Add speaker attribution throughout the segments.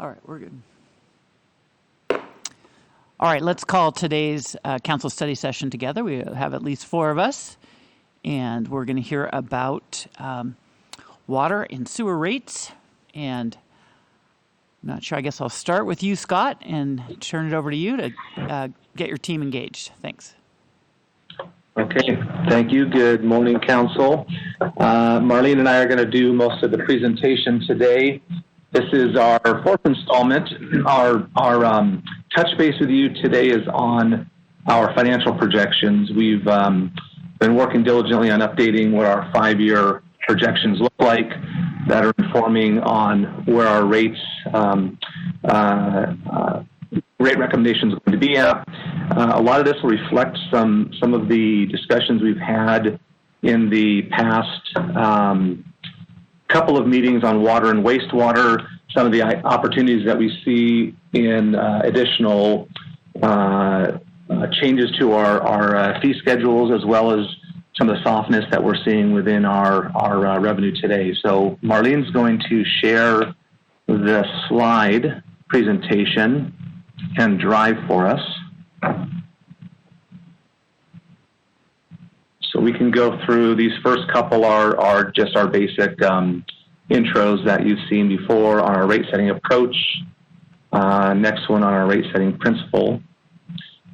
Speaker 1: All right, we're good. All right, let's call today's council study session together. We have at least 4 of us, and we're going to hear about water and sewer rates. And I'm not sure, I guess I'll start with you, Scott, and turn it over to you to get your team engaged. Thanks.
Speaker 2: Okay, thank you. Good morning, Council. Marlene and I are going to do most of the presentation today. This is our 4th installment. Our touch base with you today is on our financial projections. We've been working diligently on updating what our 5-year projections look like that are informing on where our rates rate recommendations are going to be at. A lot of this will reflect some of the discussions we've had in the past couple of meetings on water and wastewater, some of the opportunities that we see in additional changes to our fee schedules, as well as some of the softness that we're seeing within our revenue today. So Marlene's going to share the slide presentation and drive for us. So we can go through these first couple are just our basic intros that you've seen before on our rate setting approach. Next one on our rate setting principle.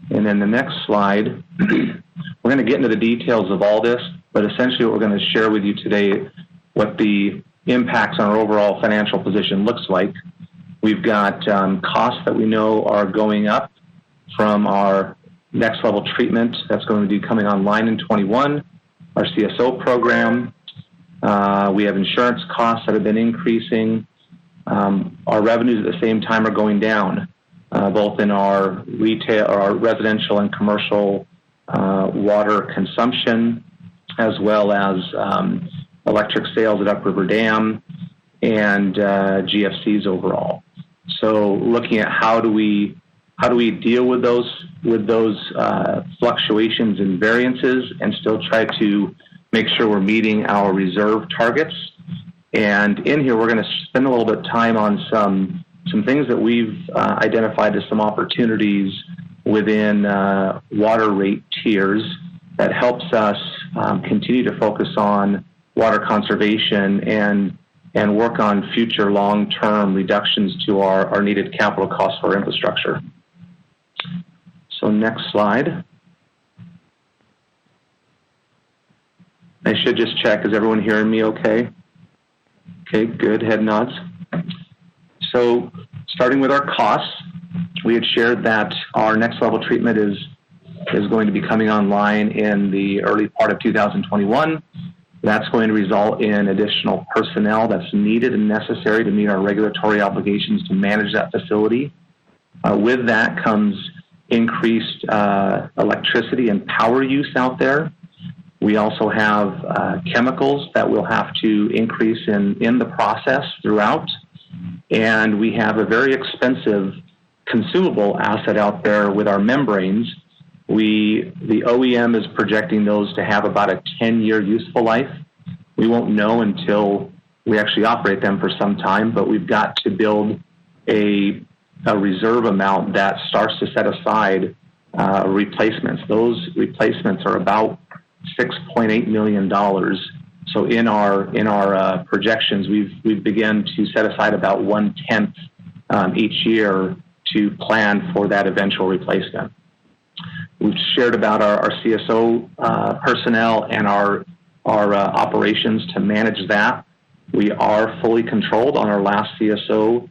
Speaker 2: And then the next slide, we're going to get into the details of all this, but essentially what we're going to share with you today what the impacts on our overall financial position looks like. We've got costs that we know are going up from our next level treatment that's going to be coming online in 21, our CSO program. We have insurance costs that have been increasing. Our revenues at the same time are going down, both in our retail, or our residential and commercial water consumption, as well as electric sales at Upriver Dam and GFCs overall. So looking at how do we deal with those fluctuations and variances and still try to make sure we're meeting our reserve targets. And in here, we're going to spend a little bit of time on some things that we've identified as some opportunities within water rate tiers that helps us continue to focus on water conservation and work on future long-term reductions to our needed capital costs for infrastructure. So next slide. I should just check, is everyone hearing me okay? Okay, good, head nods. So starting with our costs, we had shared that our next level treatment is going to be coming online in the early part of 2021. That's going to result in additional personnel that's needed and necessary to meet our regulatory obligations to manage that facility. With that comes increased electricity and power use out there. We also have chemicals that will have to increase in the process throughout. And we have a very expensive consumable asset out there with our membranes. The OEM is projecting those to have about a 10-year useful life. We won't know until we actually operate them for some time, but we've got to build a reserve amount that starts to set aside replacements. Those replacements are about $6.8 million. So in our projections, we've begun to set aside about 1/10 each year to plan for that eventual replacement. We've shared about our CSO personnel and our operations to manage that. We are fully controlled on our last CSO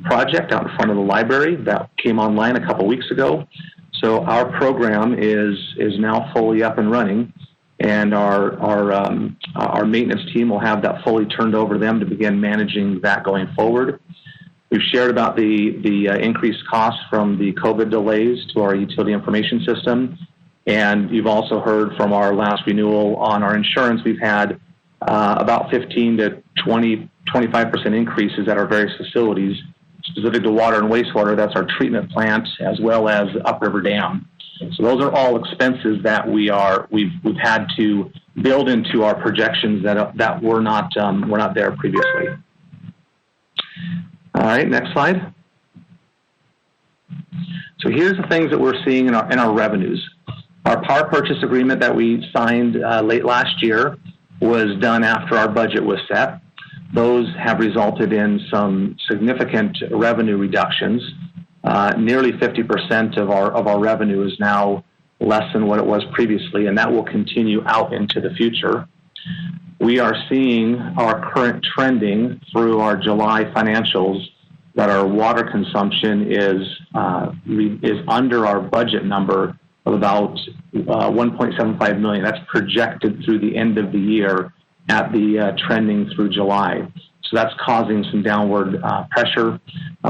Speaker 2: project out in front of the library that came online a couple weeks ago. So our program is now fully up and running, and our maintenance team will have that fully turned over to them to begin managing that going forward. We've shared about the increased costs from the COVID delays to our utility information system. And you've also heard from our last renewal on our insurance, we've had about 15 to 25% increases at our various facilities. Specific to water and wastewater, that's our treatment plant as well as Upriver Dam. So those are all expenses that we've had to build into our projections that were not there previously. All right, next slide. So here's the things that we're seeing in our revenues. Our power purchase agreement that we signed late last year was done after our budget was set. Those have resulted in some significant revenue reductions. Nearly 50% of our revenue is now less than what it was previously, and that will continue out into the future. We are seeing our current trending through our July financials that our water consumption is under our budget number of about 1.75 million. That's projected through the end of the year at the trending through July. So that's causing some downward pressure.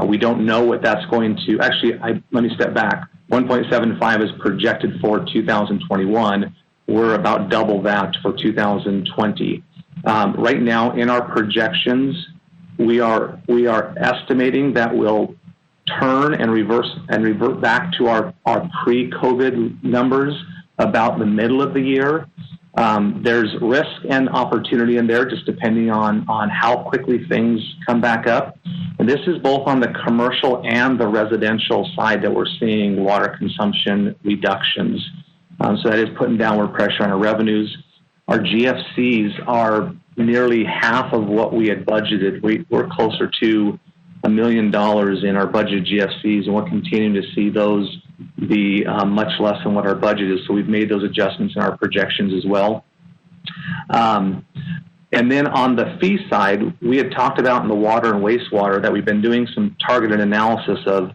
Speaker 2: We don't know what that's going to, actually, let me step back. 1.75 is projected for 2021. We're about double that for 2020. Right now in our projections, we are estimating that we'll turn and revert back to our pre-COVID numbers about the middle of the year. There's risk and opportunity in there, just depending on how quickly things come back up. And this is both on the commercial and the residential side that we're seeing water consumption reductions. So that is putting downward pressure on our revenues. Our GFCs are nearly half of what we had budgeted. We're closer to $1 million in our budget GFCs, and we're continuing to see those be much less than what our budget is. So we've made those adjustments in our projections as well. And then on the fee side, we had talked about in the water and wastewater that we've been doing some targeted analysis of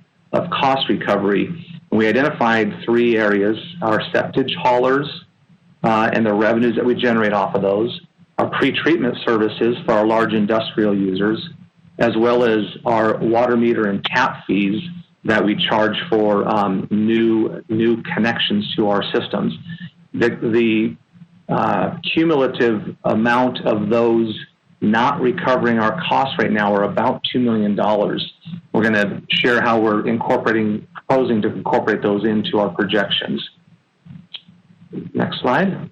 Speaker 2: cost recovery. And we identified 3 areas: our septage haulers and the revenues that we generate off of those, our pre-treatment services for our large industrial users, as well as our water meter and tap fees that we charge for new connections to our systems. The cumulative amount of those not recovering our costs right now are about $2 million. We're going to share how we're proposing to incorporate those into our projections. Next slide.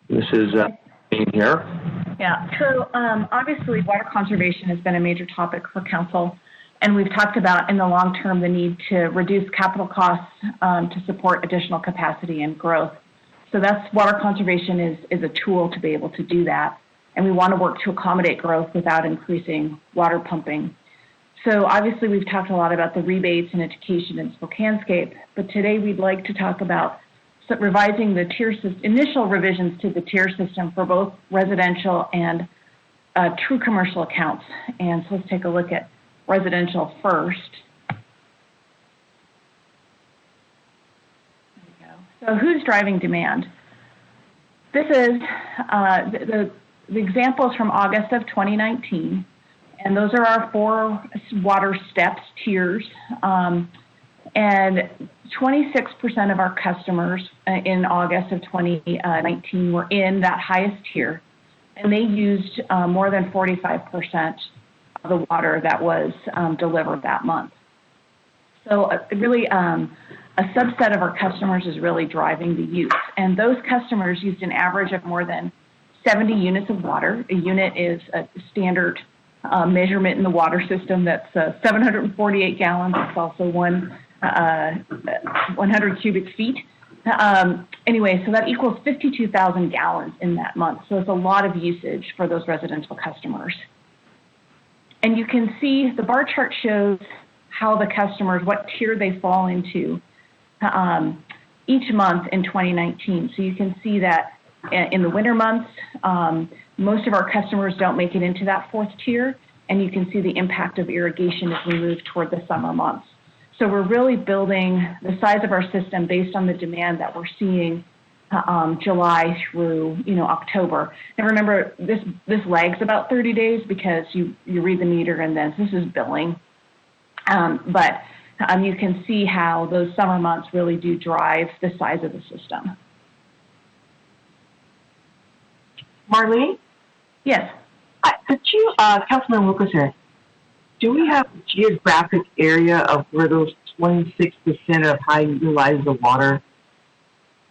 Speaker 2: This is in here.
Speaker 3: Yeah, so obviously water conservation has been a major topic for council, and we've talked about in the long term the need to reduce capital costs to support additional capacity and growth. So that's water conservation is a tool to be able to do that, and we want to work to accommodate growth without increasing water pumping. So obviously we've talked a lot about the rebates and education in Spokanescape, but today we'd like to talk about revising the tier system, initial revisions to the tier system for both residential and true commercial accounts. And so let's take a look at residential first. There we go. So who's driving demand? This is the examples from August of 2019, and those are our 4 water steps, tiers. And 26% of our customers in August of 2019 were in that highest tier, and they used more than 45% of the water that was delivered that month. So really a subset of our customers is really driving the use. And those customers used an average of more than 70 units of water. A unit is a standard measurement in the water system. That's 748 gallons. It's also 100 cubic feet. Anyway, so that equals 52,000 gallons in that month. So it's a lot of usage for those residential customers. And you can see the bar chart shows how the customers, what tier they fall into each month in 2019. So you can see that in the winter months, most of our customers don't make it into that 4th tier, and you can see the impact of irrigation as we move toward the summer months. So we're really building the size of our system based on the demand that we're seeing July through October. And remember, this lags about 30 days because you read the meter and then this is billing. But you can see how those summer months really do drive the size of the system.
Speaker 4: Marlene?
Speaker 3: Yes.
Speaker 4: Could you, Councilman Wilkerson, do we have a geographic area of where those 26% of high utilize the water?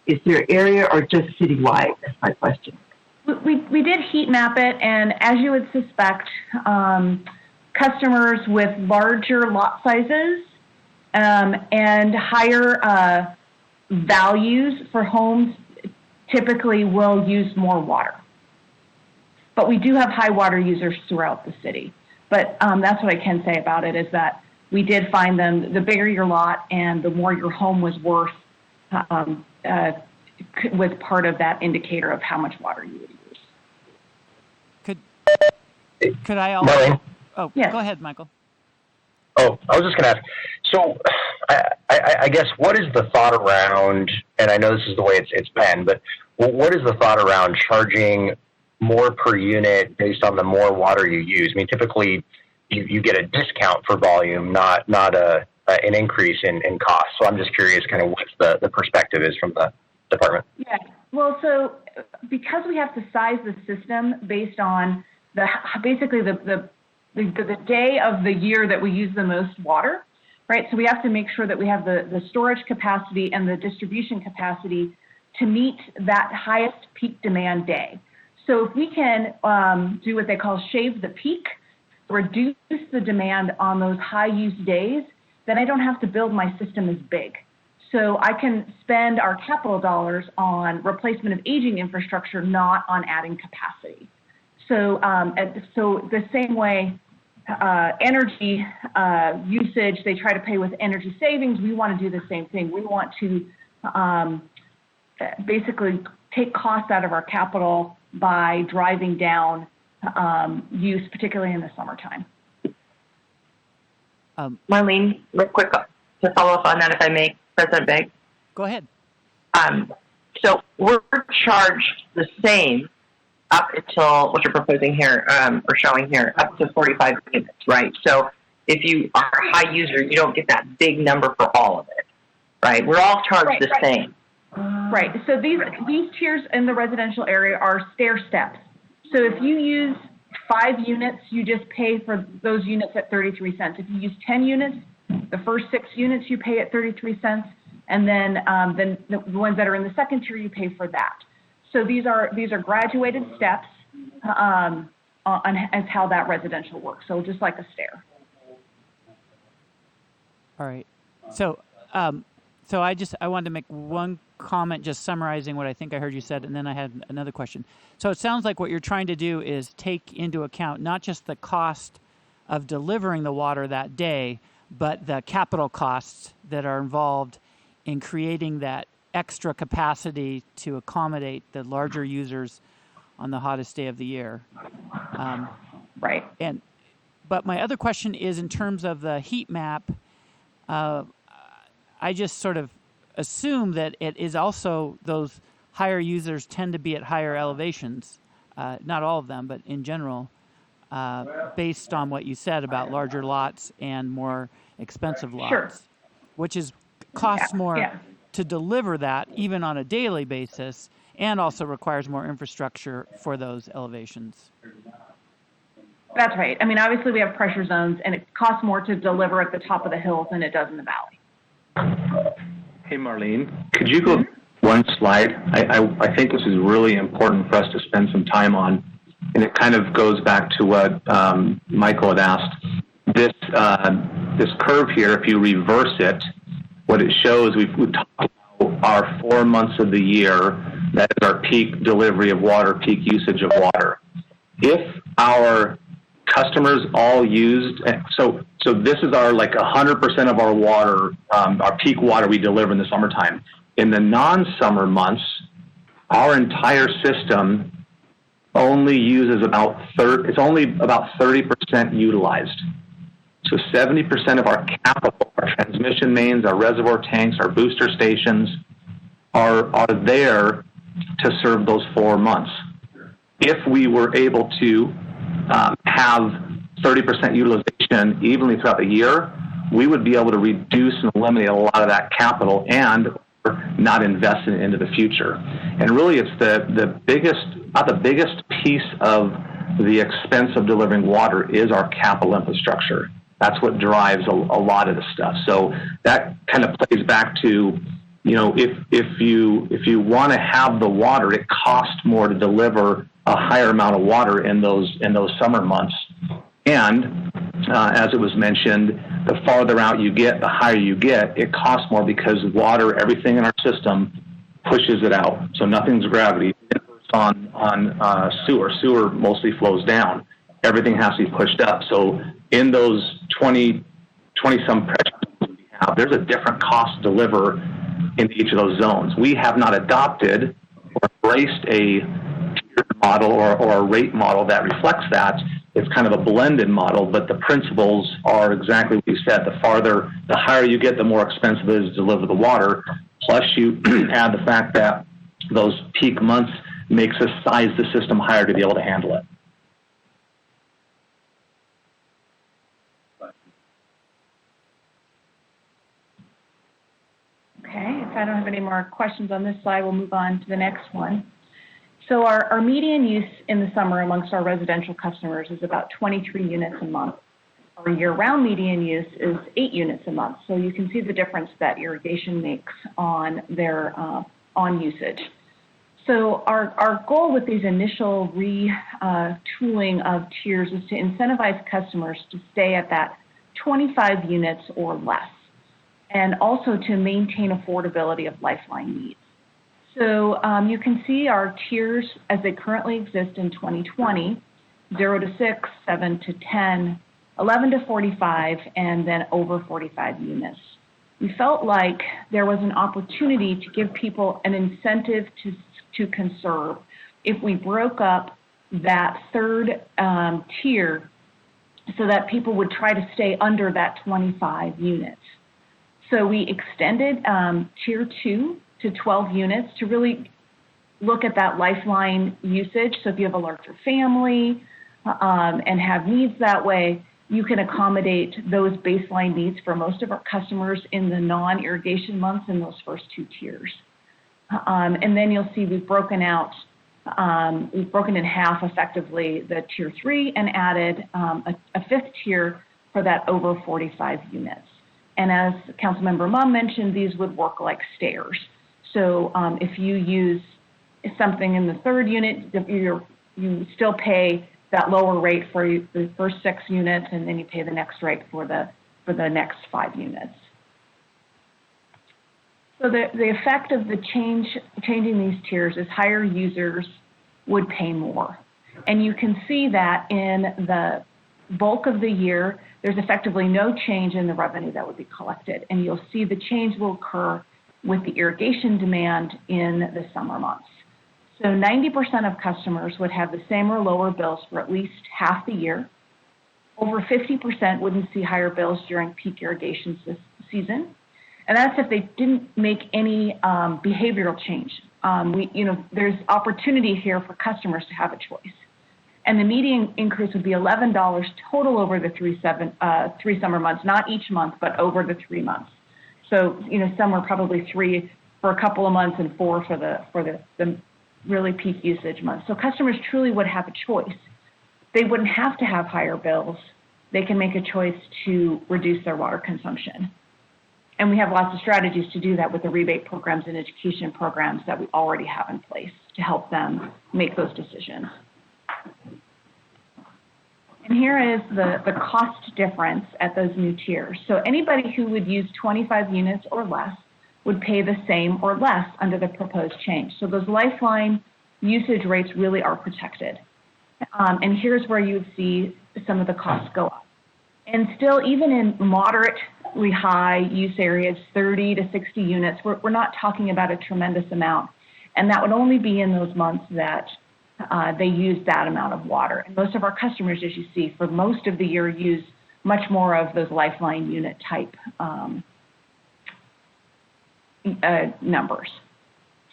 Speaker 4: Is there area or just citywide? That's my question.
Speaker 3: We did heat map it, and as you would suspect, customers with larger lot sizes and higher values for homes typically will use more water. But we do have high water users throughout the city. But that's what I can say about it, is that we did find them, the bigger your lot and the more your home was worth was part of that indicator of how much water you would use.
Speaker 1: Could I also?
Speaker 5: Marlene?
Speaker 1: Oh,
Speaker 3: Yes.
Speaker 1: Go ahead, Michael.
Speaker 5: Oh, I was just going to ask. So, I guess what is the thought around? And I know this is the way it's been, but what is the thought around charging more per unit based on the more water you use? I mean, typically you get a discount for volume, not an increase in cost. So I'm just curious, kind of what the perspective is from the department.
Speaker 3: Yeah. Well, so because we have to size the system based on basically the day of the year that we use the most water, right? So we have to make sure that we have the storage capacity and the distribution capacity to meet that highest peak demand day. So if we can do what they call shave the peak, reduce the demand on those high use days, then I don't have to build my system as big. So I can spend our capital dollars on replacement of aging infrastructure, not on adding capacity. So, so the same way energy usage, they try to pay with energy savings, we want to do the same thing. We want to basically take costs out of our capital by driving down use, particularly in the summertime.
Speaker 4: Marlene, real quick to follow up on that, if I may, President Begg.
Speaker 1: Go ahead.
Speaker 4: So we're charged the same up until what you're proposing here, or showing here, up to 45 units, right? So if you are a high user, you don't get that big number for all of it, right? We're all charged the same.
Speaker 3: Right. So these tiers in the residential area are stair steps. So if you use 5 units, you just pay for those units at 33 cents. If you use 10 units, the first 6 units you pay at 33 cents, and then the ones that are in the second tier you pay for that. So these are graduated steps on as how that residential works. So just like a stair.
Speaker 1: All right. So I wanted to make one comment, just summarizing what I think I heard you said, and then I had another question. So it sounds like what you're trying to do is take into account not just the cost of delivering the water that day, but the capital costs that are involved in creating that extra capacity to accommodate the larger users on the hottest day of the year.
Speaker 3: Right.
Speaker 1: But my other question is, in terms of the heat map, I just sort of assume that it is also those higher users tend to be at higher elevations, not all of them, but in general, based on what you said about larger lots and more expensive lots,
Speaker 3: Sure.
Speaker 1: which costs more to deliver that even on a daily basis, and also requires more infrastructure for those elevations.
Speaker 3: That's right. I mean, obviously we have pressure zones, and it costs more to deliver at the top of the hills than it does in the valley.
Speaker 2: Hey, Marlene, could you go one slide? I think this is really important for us to spend some time on, and it kind of goes back to what Michael had asked. This curve here, if you reverse it, what it shows, we've talked about our 4 months of the year, that is our peak delivery of water, peak usage of water. If our customers all used, so this is our 100% of our water, our peak water we deliver in the summertime. In the non-summer months, our entire system only uses it's only about 30% utilized. So 70% of our capital, our transmission mains, our reservoir tanks, our booster stations are there to serve those 4 months. If we were able to have 30% utilization evenly throughout the year, we would be able to reduce and eliminate a lot of that capital and not invest it into the future. And really, it's the biggest piece of the expense of delivering water is our capital infrastructure. That's what drives a lot of the stuff. So that kind of plays back to, if you want to have the water, it costs more to deliver a higher amount of water in those summer months. And as it was mentioned, the farther out you get, the higher you get. It costs more because water, everything in our system, pushes it out. So nothing's gravity. On sewer. Sewer mostly flows down. Everything has to be pushed up. So in those 20 some pressure zones we have, there's a different cost to deliver in each of those zones. We have not adopted or embraced a tiered model or a rate model that reflects that. It's kind of a blended model, but the principles are exactly what you said. The higher you get, the more expensive it is to deliver the water. Plus you add the fact that those peak months makes us size the system higher to be able to handle it.
Speaker 3: Okay, if I don't have any more questions on this slide, we'll move on to the next one. So our median use in the summer amongst our residential customers is about 23 units a month. Our year-round median use is 8 units a month. So you can see the difference that irrigation makes on their on usage. So our goal with these initial retooling of tiers is to incentivize customers to stay at that 25 units or less, and also to maintain affordability of lifeline needs. So you can see our tiers as they currently exist in 2020, 0 to 6, 7 to 10, 11 to 45, and then over 45 units. We felt like there was an opportunity to give people an incentive to conserve if we broke up that third tier so that people would try to stay under that 25 units. So we extended tier 2 to 12 units to really look at that lifeline usage. So if you have a larger family and have needs that way, you can accommodate those baseline needs for most of our customers in the non-irrigation months in those first 2 tiers. And then you'll see we've broken in half effectively the tier 3 and added a 5th tier for that over 45 units. And as Councilmember Mumm mentioned, these would work like stairs. So if you use something in the 3rd unit, you still pay that lower rate for the first 6 units, and then you pay the next rate for the next 5 units. So the effect of the changing these tiers is higher users would pay more. And you can see that in the bulk of the year, there's effectively no change in the revenue that would be collected. And you'll see the change will occur with the irrigation demand in the summer months. So 90% of customers would have the same or lower bills for at least half the year. Over 50% wouldn't see higher bills during peak irrigation season. And that's if they didn't make any behavioral change. There's opportunity here for customers to have a choice. And the median increase would be $11 total over the 3 summer months, not each month, but over the 3 months. So, some were probably 3 for a couple of months and 4 for the really peak usage months. So customers truly would have a choice. They wouldn't have to have higher bills. They can make a choice to reduce their water consumption. And we have lots of strategies to do that with the rebate programs and education programs that we already have in place to help them make those decisions. And here is the cost difference at those new tiers. So anybody who would use 25 units or less would pay the same or less under the proposed change. So those lifeline usage rates really are protected. And here's where you would see some of the costs go up. And still, even in moderately high use areas, 30 to 60 units, we're not talking about a tremendous amount. And that would only be in those months that they use that amount of water. And most of our customers, as you see, for most of the year use much more of those lifeline unit type numbers.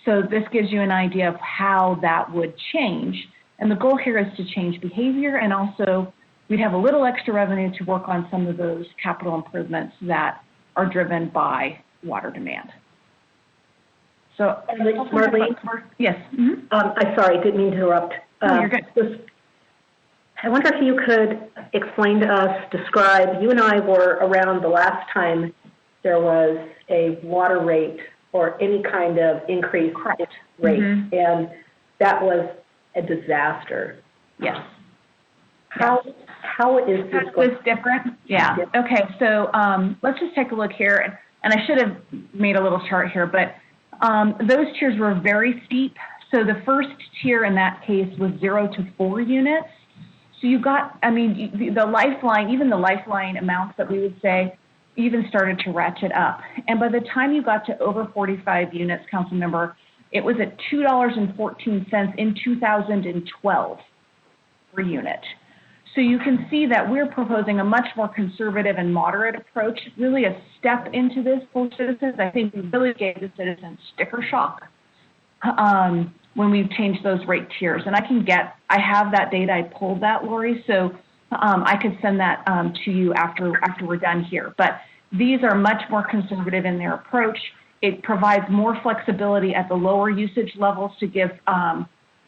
Speaker 3: So this gives you an idea of how that would change. And the goal here is to change behavior, and also we'd have a little extra revenue to work on some of those capital improvements that are driven by water demand. So,
Speaker 6: Marlene?
Speaker 3: Yes. Mm-hmm.
Speaker 6: I'm sorry, didn't mean to interrupt.
Speaker 3: No, you're good.
Speaker 6: I wonder if you could explain to us, describe, you and I were around the last time there was a water rate or any kind of increase rate,
Speaker 3: Mm-hmm.
Speaker 6: and that was a disaster.
Speaker 3: Yes.
Speaker 6: How is this
Speaker 3: Is
Speaker 6: going?
Speaker 3: this different? Yeah. Okay. So let's just take a look here. And I should have made a little chart here, but those tiers were very steep. So the first tier in that case was 0 to 4 units. So you got, I mean, the lifeline, even the lifeline amounts that we would say, even started to ratchet up. And by the time you got to over 45 units, council member, it was at $2.14 in 2012 per unit. So you can see that we're proposing a much more conservative and moderate approach, really a step into this for citizens. I think we really gave the citizens sticker shock when we changed those rate tiers. And I have that data, I pulled that, Lori, so I could send that to you after we're done here. But these are much more conservative in their approach. It provides more flexibility at the lower usage levels to give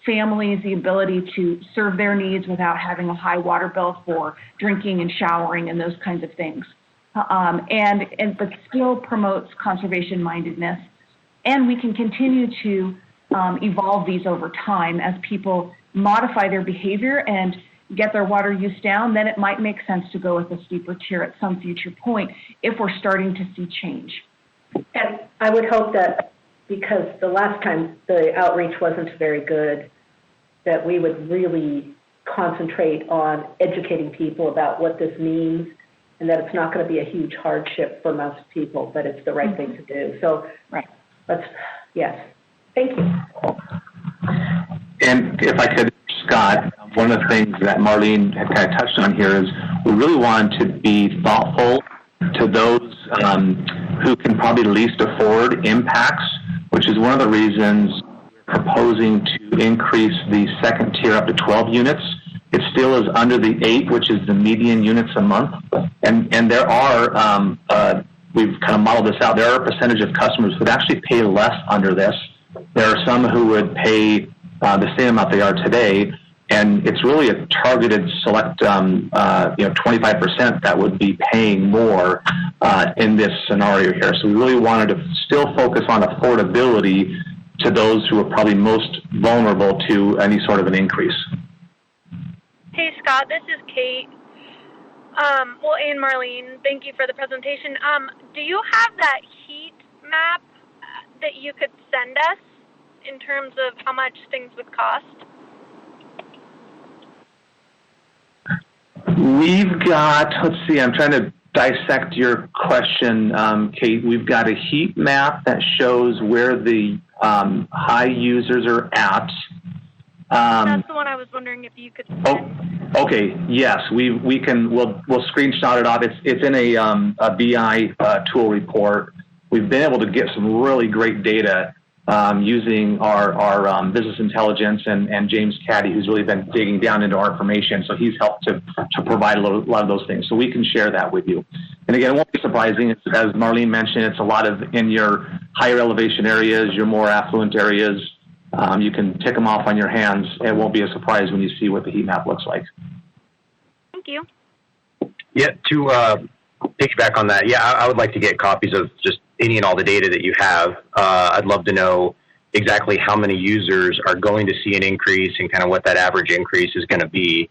Speaker 3: families the ability to serve their needs without having a high water bill for drinking and showering and those kinds of things. But still promotes conservation mindedness. And we can continue to evolve these over time as people modify their behavior and get their water use down. Then it might make sense to go with a steeper tier at some future point if we're starting to see change.
Speaker 6: And I would hope that because the last time the outreach wasn't very good, that we would really concentrate on educating people about what this means and that it's not going to be a huge hardship for most people, but it's the right thing to do. So
Speaker 3: right.
Speaker 6: Yes. Thank you.
Speaker 2: And if I could, Scott, one of the things that Marlene had kind of touched on here is we really want to be thoughtful to those who can probably least afford impacts, which is one of the reasons we're proposing to increase the second tier up to 12 units. It still is under the 8, which is the median units a month. And there are, we've kind of modeled this out, there are a percentage of customers who would actually pay less under this. There are some who would pay the same amount they are today, and it's really a targeted select, 25% that would be paying more in this scenario here. So we really wanted to still focus on affordability to those who are probably most vulnerable to any sort of an increase.
Speaker 7: Hey, Scott, this is Kate. And Marlene, thank you for the presentation. Do you have that heat map that you could send us in terms of how much things would cost?
Speaker 2: We've got, let's see, I'm trying to dissect your question, Kate. We've got a heat map that shows where the high users are at.
Speaker 7: That's the one I was wondering if you could send.
Speaker 2: Oh, okay. Yes, we'll screenshot it off. It's in a BI tool report. We've been able to get some really great data using our business intelligence and James Caddy, who's really been digging down into our information. So he's helped to provide a lot of those things. So we can share that with you. And again, it won't be surprising. As Marlene mentioned, it's a lot of in your higher elevation areas, your more affluent areas. You can tick them off on your hands. It won't be a surprise when you see what the heat map looks like.
Speaker 7: Thank you.
Speaker 5: Yeah, to piggyback on that, I would like to get copies of just any and all the data that you have. I'd love to know exactly how many users are going to see an increase and kind of what that average increase is going to be.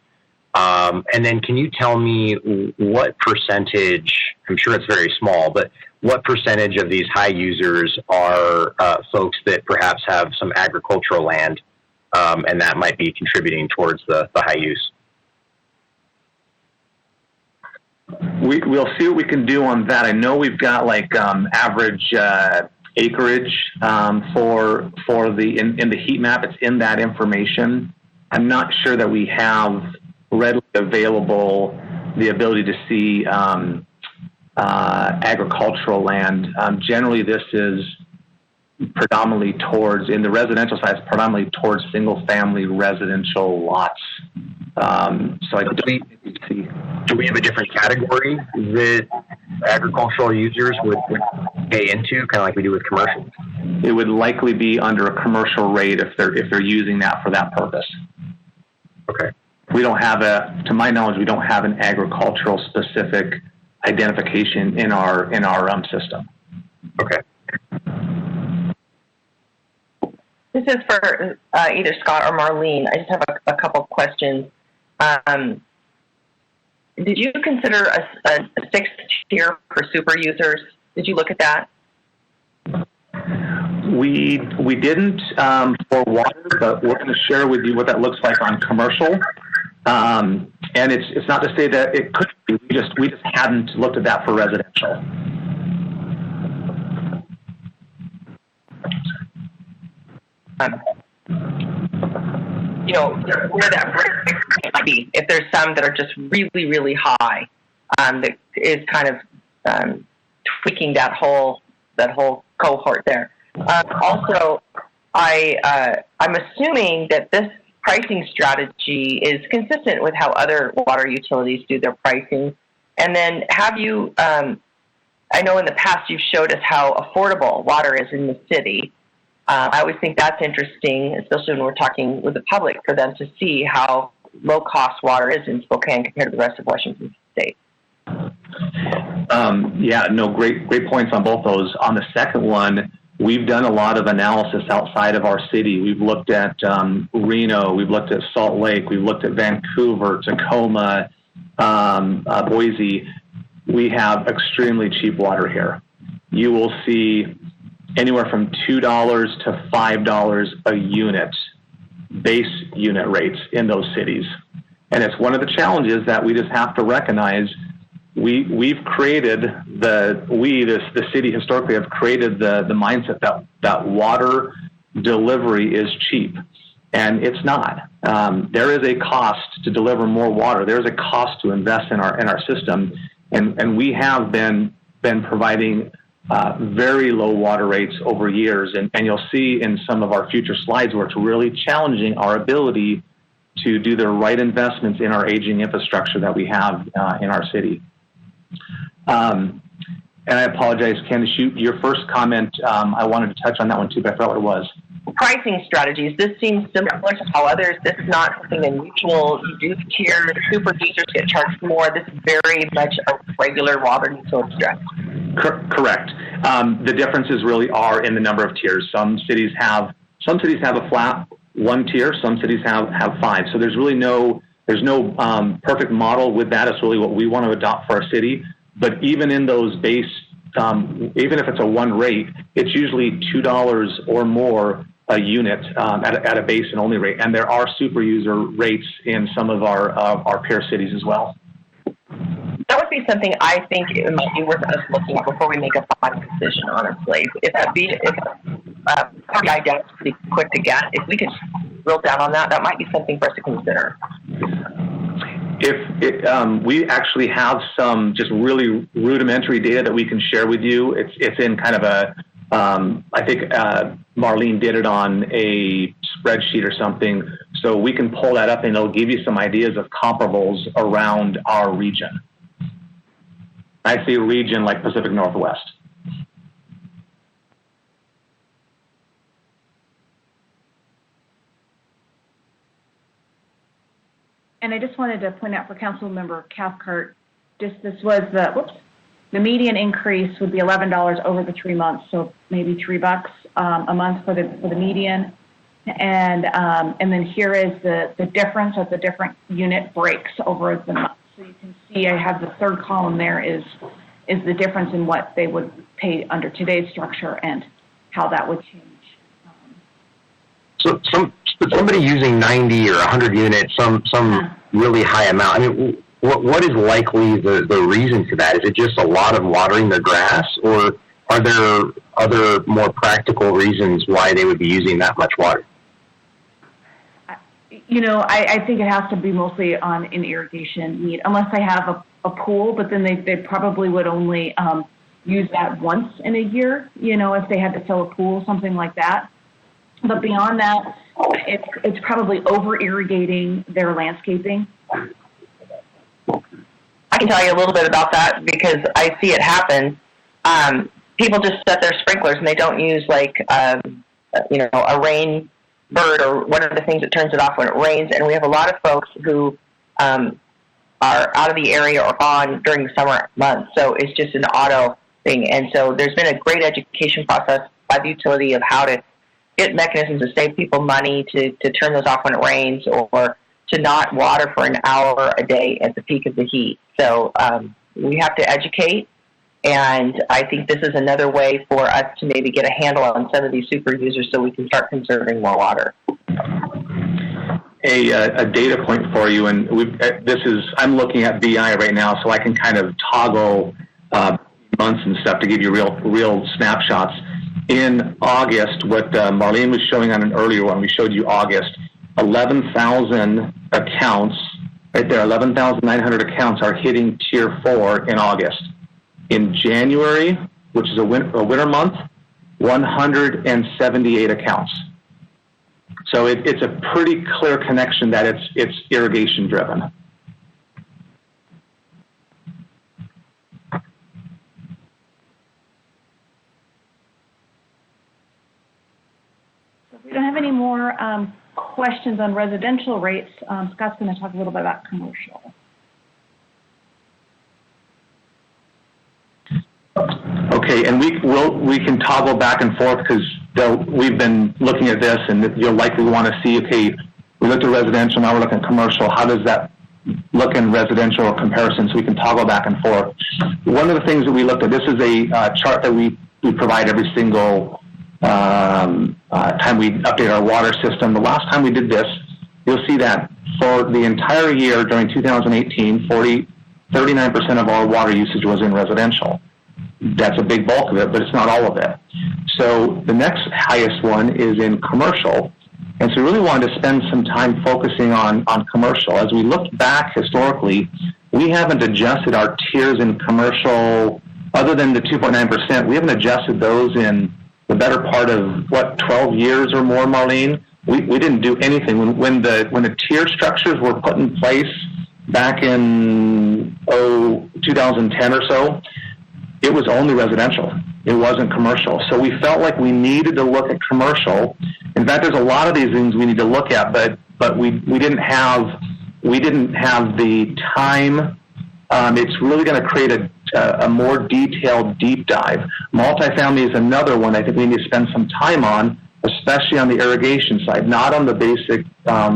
Speaker 5: And then can you tell me what percentage, I'm sure it's very small, but what percentage of these high users are folks that perhaps have some agricultural land and that might be contributing towards the high use?
Speaker 2: We'll see what we can do on that. I know we've got like average acreage for in the heat map. It's in that information. I'm not sure that we have readily available the ability to see agricultural land. Generally, this is predominantly towards, in the residential side, it's predominantly towards single-family residential lots. So I don't see.
Speaker 5: Do we have a different category that agricultural users would pay into, kind of like we do with commercial?
Speaker 2: It would likely be under a commercial rate if they're using that for that purpose.
Speaker 5: Okay.
Speaker 2: We don't have to my knowledge, we don't have an agricultural specific identification in our system.
Speaker 5: Okay.
Speaker 4: This is for either Scott or Marlene. I just have a couple questions. Did you consider a sixth tier for super users? Did you look at that?
Speaker 2: We didn't for water, but we're going to share with you what that looks like on commercial. And it's not to say that it could be. We just hadn't looked at that for residential.
Speaker 4: You know, where that break might be. If there's some that are just really, really high, that is kind of tweaking that whole cohort there. Also, I'm assuming that this pricing strategy is consistent with how other water utilities do their pricing. And then have you, I know in the past you've showed us how affordable water is in the city. I always think that's interesting, especially when we're talking with the public, for them to see how low-cost water is in Spokane compared to the rest of Washington State.
Speaker 2: Yeah, no, great points on both those. On the second one, we've done a lot of analysis outside of our city. We've looked at Reno, we've looked at Salt Lake, we've looked at Vancouver, Tacoma, Boise. We have extremely cheap water here. You will see anywhere from $2 to $5 a unit, base unit rates in those cities. And it's one of the challenges that we just have to recognize. We've created the city historically have created the mindset that water delivery is cheap, and it's not. There is a cost to deliver more water. There is a cost to invest in our system, and we have been providing very low water rates over years, and you'll see in some of our future slides where it's really challenging our ability to do the right investments in our aging infrastructure that we have in our city. And I apologize, Candace, your first comment, I wanted to touch on that one too, but I forgot what it was.
Speaker 4: Pricing strategies. This seems similar to how others. This is not something unusual. You do tier, super users get charged more. This is very much a regular water utility strategy.
Speaker 2: Correct. The differences really are in the number of tiers. Some cities have a flat one tier. Some cities have five. So there's no perfect model with that. It's really what we want to adopt for our city. But even in those base, even if it's a one rate, it's usually $2 or more a unit at a base and only rate. And there are super user rates in some of our peer cities as well.
Speaker 4: That would be something I think it might be worth us looking at before we make a final decision, honestly. If RBI data is pretty quick to get, if we could drill down on that, that might be something for us to consider.
Speaker 2: We actually have some just really rudimentary data that we can share with you. It's in kind of a, I think Marlene did it on a spreadsheet or something, so we can pull that up and it'll give you some ideas of comparables around our region. I say region like Pacific Northwest.
Speaker 3: And I just wanted to point out for Councilmember Cathcart, this was the median increase would be $11 over the 3 months, so maybe $3 a month for the median, and then here is the difference of the different unit breaks over the month. So you can see I have the third column there is the difference in what they would pay under today's structure and how that would change.
Speaker 5: So somebody using 90 or 100 units, some really high amount. I mean, what is likely the reason for that? Is it just a lot of watering their grass, or are there other more practical reasons why they would be using that much water?
Speaker 3: You know, I think it has to be mostly on an irrigation need, unless they have a pool, but then they probably would only use that once in a year, you know, if they had to fill a pool, something like that. But beyond that, it's probably over-irrigating their landscaping.
Speaker 4: I can tell you a little bit about that because I see it happen. People just set their sprinklers and they don't use a rain bird or one of the things that turns it off when it rains. And we have a lot of folks who are out of the area or on during the summer months. So it's just an auto thing. And so there's been a great education process by the utility of how to get mechanisms to save people money, to turn those off when it rains, or to not water for an hour a day at the peak of the heat. So we have to educate, and I think this is another way for us to maybe get a handle on some of these super users so we can start conserving more water.
Speaker 2: A data point for you, and I'm looking at BI right now, so I can kind of toggle months and stuff to give you real snapshots. In August, what Marlene was showing on an earlier one, we showed you August, 11,000 accounts, right there, 11,900 accounts are hitting Tier 4 in August. In January, which is a winter month, 178 accounts. So it's a pretty clear connection that it's irrigation driven.
Speaker 3: If we don't have any more questions on residential rates, Scott's going to talk a little bit about commercial.
Speaker 2: Okay, and we can toggle back and forth because we've been looking at this, and you'll likely want to see, okay, we looked at residential, now we're looking at commercial. How does that look in residential comparison? So we can toggle back and forth. One of the things that we looked at, this is a chart that we provide every single time we update our water system. The last time we did this, you'll see that for the entire year during 2018, 39% of our water usage was in residential. That's a big bulk of it, but it's not all of it. So the next highest one is in commercial. And so we really wanted to spend some time focusing on commercial. As we looked back historically, we haven't adjusted our tiers in commercial other than the 2.9%. We haven't adjusted those in the better part of, 12 years or more, Marlene? We didn't do anything. When the tier structures were put in place back in 2010 or so, it was only residential. It wasn't commercial. So we felt like we needed to look at commercial. In fact, there's a lot of these things we need to look at, but we didn't have the time. It's really going to create a more detailed deep dive. Multifamily is another one I think we need to spend some time on, especially on the irrigation side, not on the basic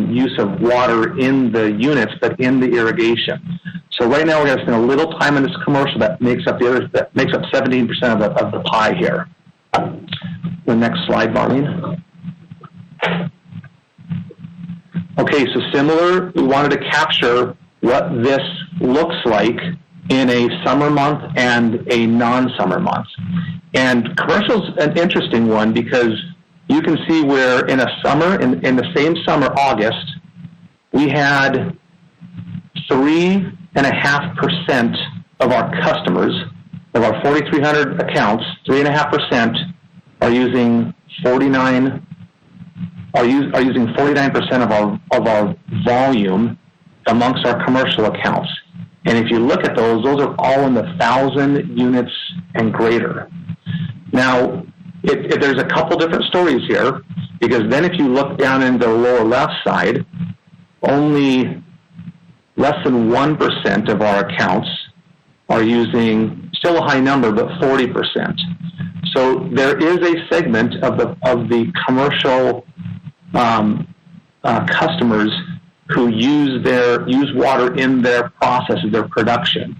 Speaker 2: use of water in the units, but in the irrigation. So right now we're going to spend a little time on this commercial that makes up 17% of the pie here. The next slide, Marlene. Okay, so similar, we wanted to capture what this looks like in a summer month and a non-summer month. And commercial's an interesting one because you can see where in a summer, in the same summer, August, we had 3.5% of our customers, of our 4,300 accounts, 3.5% are using 49% of our volume amongst our commercial accounts. And if you look at those are all in the 1,000 units and greater. Now, there's a couple different stories here, because then if you look down in the lower left side, only less than 1% of our accounts are using, still a high number, but 40%. So there is a segment of the commercial customers who use water in their processes, their production.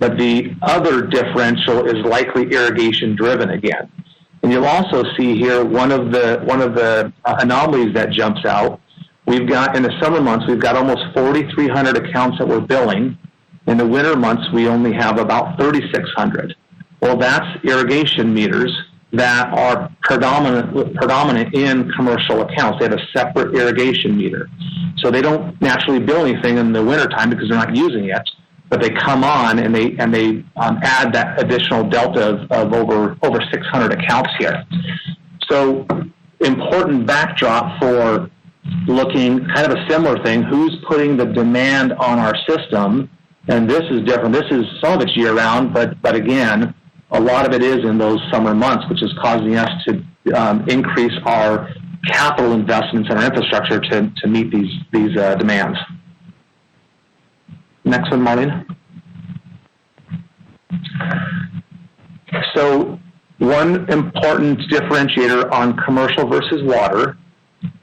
Speaker 2: But the other differential is likely irrigation driven again. And you'll also see here one of the anomalies that jumps out. We've got, in the summer months, we've got almost 4,300 accounts that we're billing. In the winter months, we only have about 3,600. Well, that's irrigation meters that are predominant in commercial accounts. They have a separate irrigation meter. So they don't naturally bill anything in the wintertime because they're not using it, but they come on and they add that additional delta of over 600 accounts here. So important backdrop for looking kind of a similar thing. Who's putting the demand on our system? And this is different. This is some of it's year round, but again, a lot of it is in those summer months, which is causing us to increase our capital investments in our infrastructure to meet these demands. Next one, Marlene. So one one important differentiator on commercial versus water,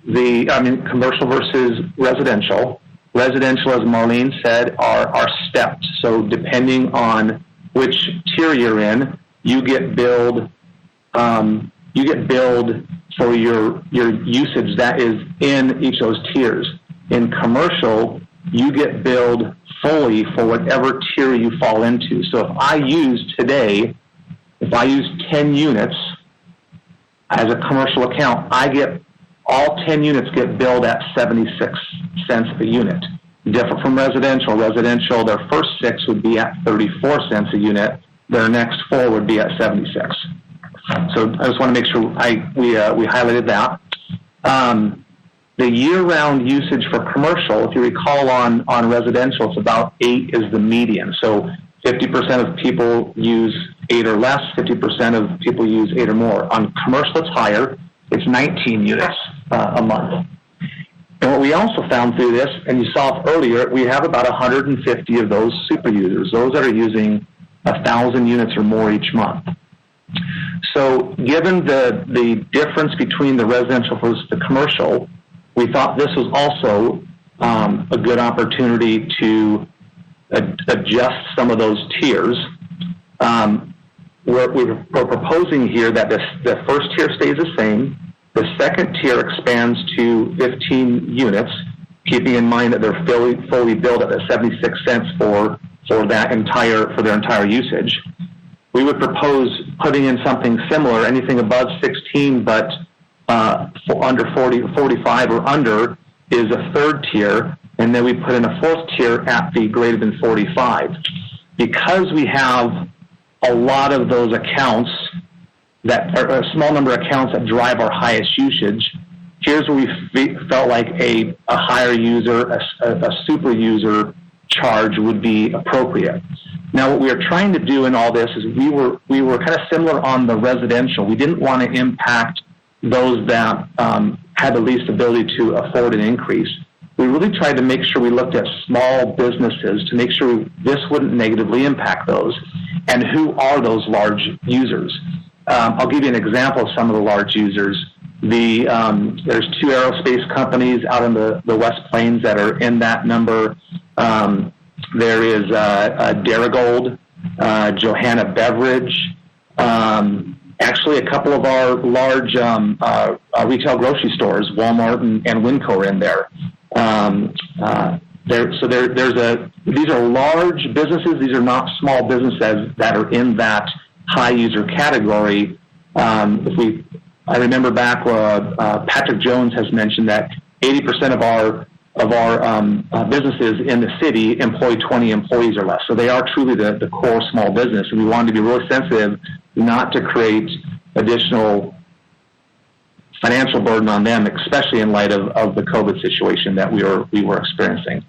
Speaker 2: commercial versus residential. Residential, as Marlene said, are stepped. So depending on which tier you're in, you get billed for your usage that is in each of those tiers. In commercial, you get billed fully for whatever tier you fall into. So if I use 10 units as a commercial account, all 10 units get billed at 76 cents a unit. Different from residential. Residential, their first 6 would be at 34 cents a unit. Their next 4 would be at 76. So I just want to make sure we highlighted that. The year-round usage for commercial, if you recall on residential, it's about 8 is the median. So 50% of people use 8 or less, 50% of people use 8 or more. On commercial, it's higher. It's 19 units a month. And what we also found through this, and you saw it earlier, we have about 150 of those super users, those that are using 1,000 units or more each month. So given the difference between the residential versus the commercial, we thought this was also a good opportunity to adjust some of those tiers. We're proposing here that the first tier stays the same. The second tier expands to 15 units, keeping in mind that they're fully billed at 76 cents for their entire usage. We would propose putting in something similar, anything above 16, but for under 45 or under is a third tier, and then we put in a fourth tier at the greater than 45. Because we have a lot of those accounts that are a small number of accounts that drive our highest usage, here's where we felt like a higher user, a super user charge would be appropriate. Now, what we are trying to do in all this is we were kind of similar on the residential. We didn't want to impact those that had the least ability to afford an increase. We really tried to make sure we looked at small businesses to make sure this wouldn't negatively impact those. And who are those large users? I'll give you an example of some of the large users. There's 2 aerospace companies out in the West Plains that are in that number. There is Darigold, Johanna Beverage, actually a couple of our large retail grocery stores, Walmart and Winco are in there. These are large businesses. These are not small businesses that are in that high user category. I remember back Patrick Jones has mentioned that 80% of our businesses in the city employ 20 employees or less. So they are truly the core small business, and we wanted to be really sensitive not to create additional financial burden on them, especially in light of the COVID situation that we were experiencing.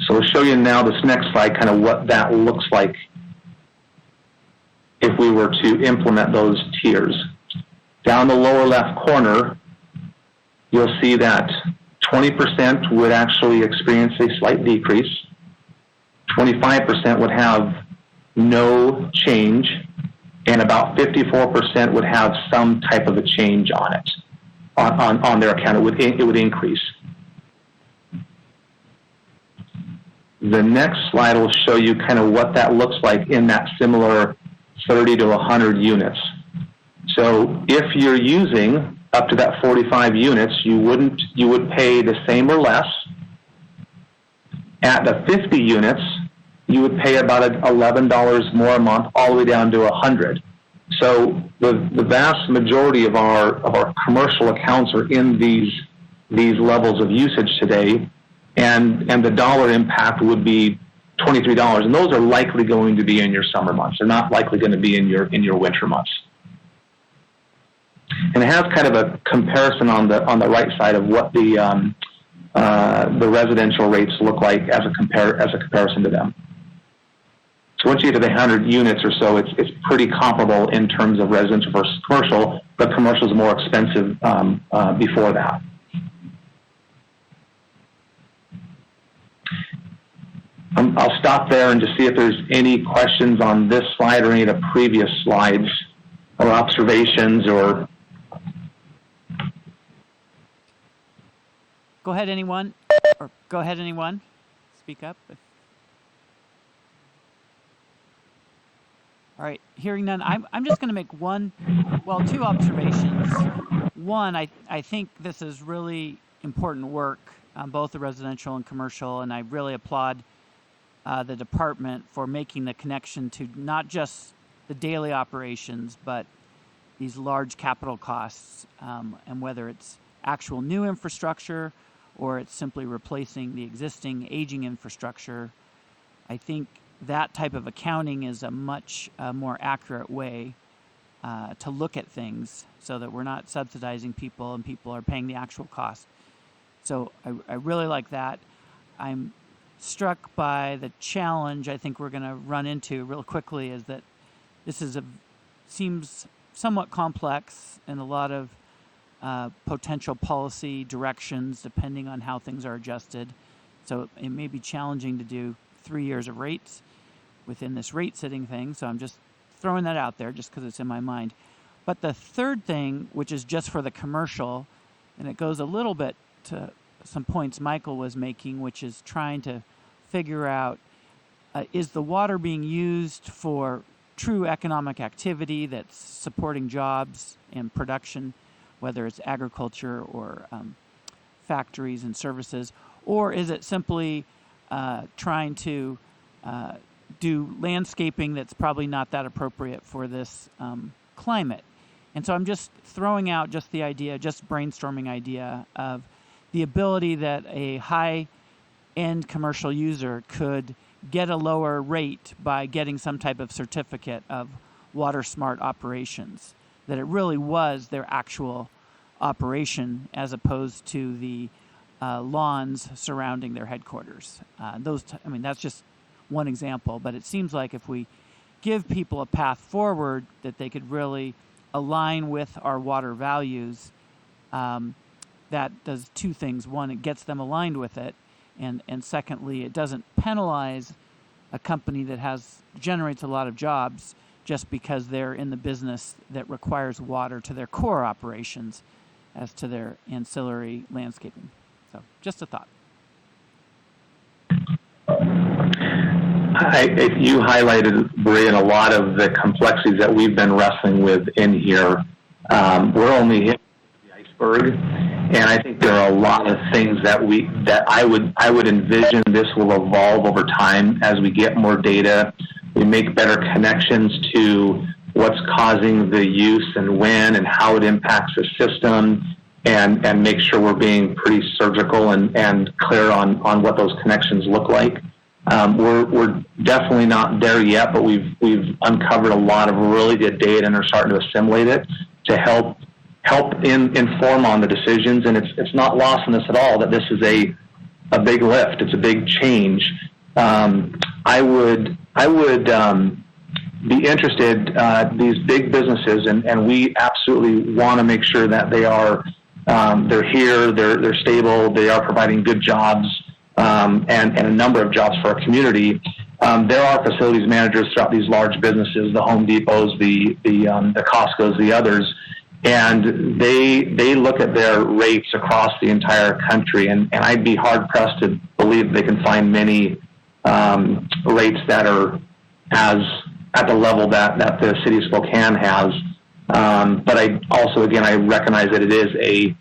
Speaker 2: So we'll show you now this next slide, kind of what that looks like if we were to implement those tiers. Down the lower left corner, you'll see that 20% would actually experience a slight decrease. 25% would have no change, and about 54% would have some type of a change on it, on their account. It would increase. The next slide will show you kind of what that looks like in that similar 30 to 100 units. So if you're using up to that 45 units, you would pay the same or less. At the 50 units, you would pay about $11 more a month, all the way down to 100. So the vast majority of our commercial accounts are in these levels of usage today, and the dollar impact would be $23, and those are likely going to be in your summer months. They're not likely going to be in your winter months. And it has kind of a comparison on the right side of what the residential rates look like as a comparison to them. So once you get to the 100 units or so, it's pretty comparable in terms of residential versus commercial, but commercial is more expensive before that. I'll stop there and just see if there's any questions on this slide or any of the previous slides observations or.
Speaker 1: Go ahead, anyone. Speak up. All right, hearing none, I'm just going to make two observations. One, I think this is really important work on both the residential and commercial, and I really applaud the department for making the connection to not just the daily operations, but these large capital costs, and whether it's actual new infrastructure or it's simply replacing the existing aging infrastructure. I think that type of accounting is a much more accurate way to look at things so that we're not subsidizing people and people are paying the actual cost. So I really like that. I'm struck by the challenge I think we're going to run into real quickly is that this seems somewhat complex and a lot of potential policy directions depending on how things are adjusted. So it may be challenging to do 3 years of rates within this rate setting thing. So I'm just throwing that out there just because it's in my mind. But the third thing, which is just for the commercial, and it goes a little bit to some points Michael was making, which is trying to figure out, is the water being used for true economic activity that's supporting jobs and production, whether it's agriculture or factories and services, or is it simply trying to do landscaping that's probably not that appropriate for this climate? And so I'm just throwing out just the idea, just brainstorming idea of the ability that a high-end commercial user could get a lower rate by getting some type of certificate of water smart operations, that it really was their actual operation as opposed to the lawns surrounding their headquarters. That's just one example, but it seems like if we give people a path forward that they could really align with our water values, that does two things. One, it gets them aligned with it, and secondly, it doesn't penalize a company that generates a lot of jobs just because they're in the business that requires water to their core operations as to their ancillary landscaping. So just a thought.
Speaker 2: You highlighted, Brian, a lot of the complexities that we've been wrestling with in here. We're only hitting the iceberg, and I think there are a lot of things that I would envision this will evolve over time as we get more data. We make better connections to what's causing the use and when and how it impacts the system, and make sure we're being pretty surgical and clear on what those connections look like. We're definitely not there yet, but we've uncovered a lot of really good data and are starting to assimilate it to help inform on the decisions. And it's not lost on us at all that this is a big lift. It's a big change. I would be interested, these big businesses, and we absolutely want to make sure that they are, they're here, they're stable, they are providing good jobs, and a number of jobs for our community. There are facilities managers throughout these large businesses, the Home Depots, the Costco's, the others, and they look at their rates across the entire country, and I'd be hard-pressed to believe they can find many rates that are at the level that the city of Spokane has. But I also, again, I recognize that it is a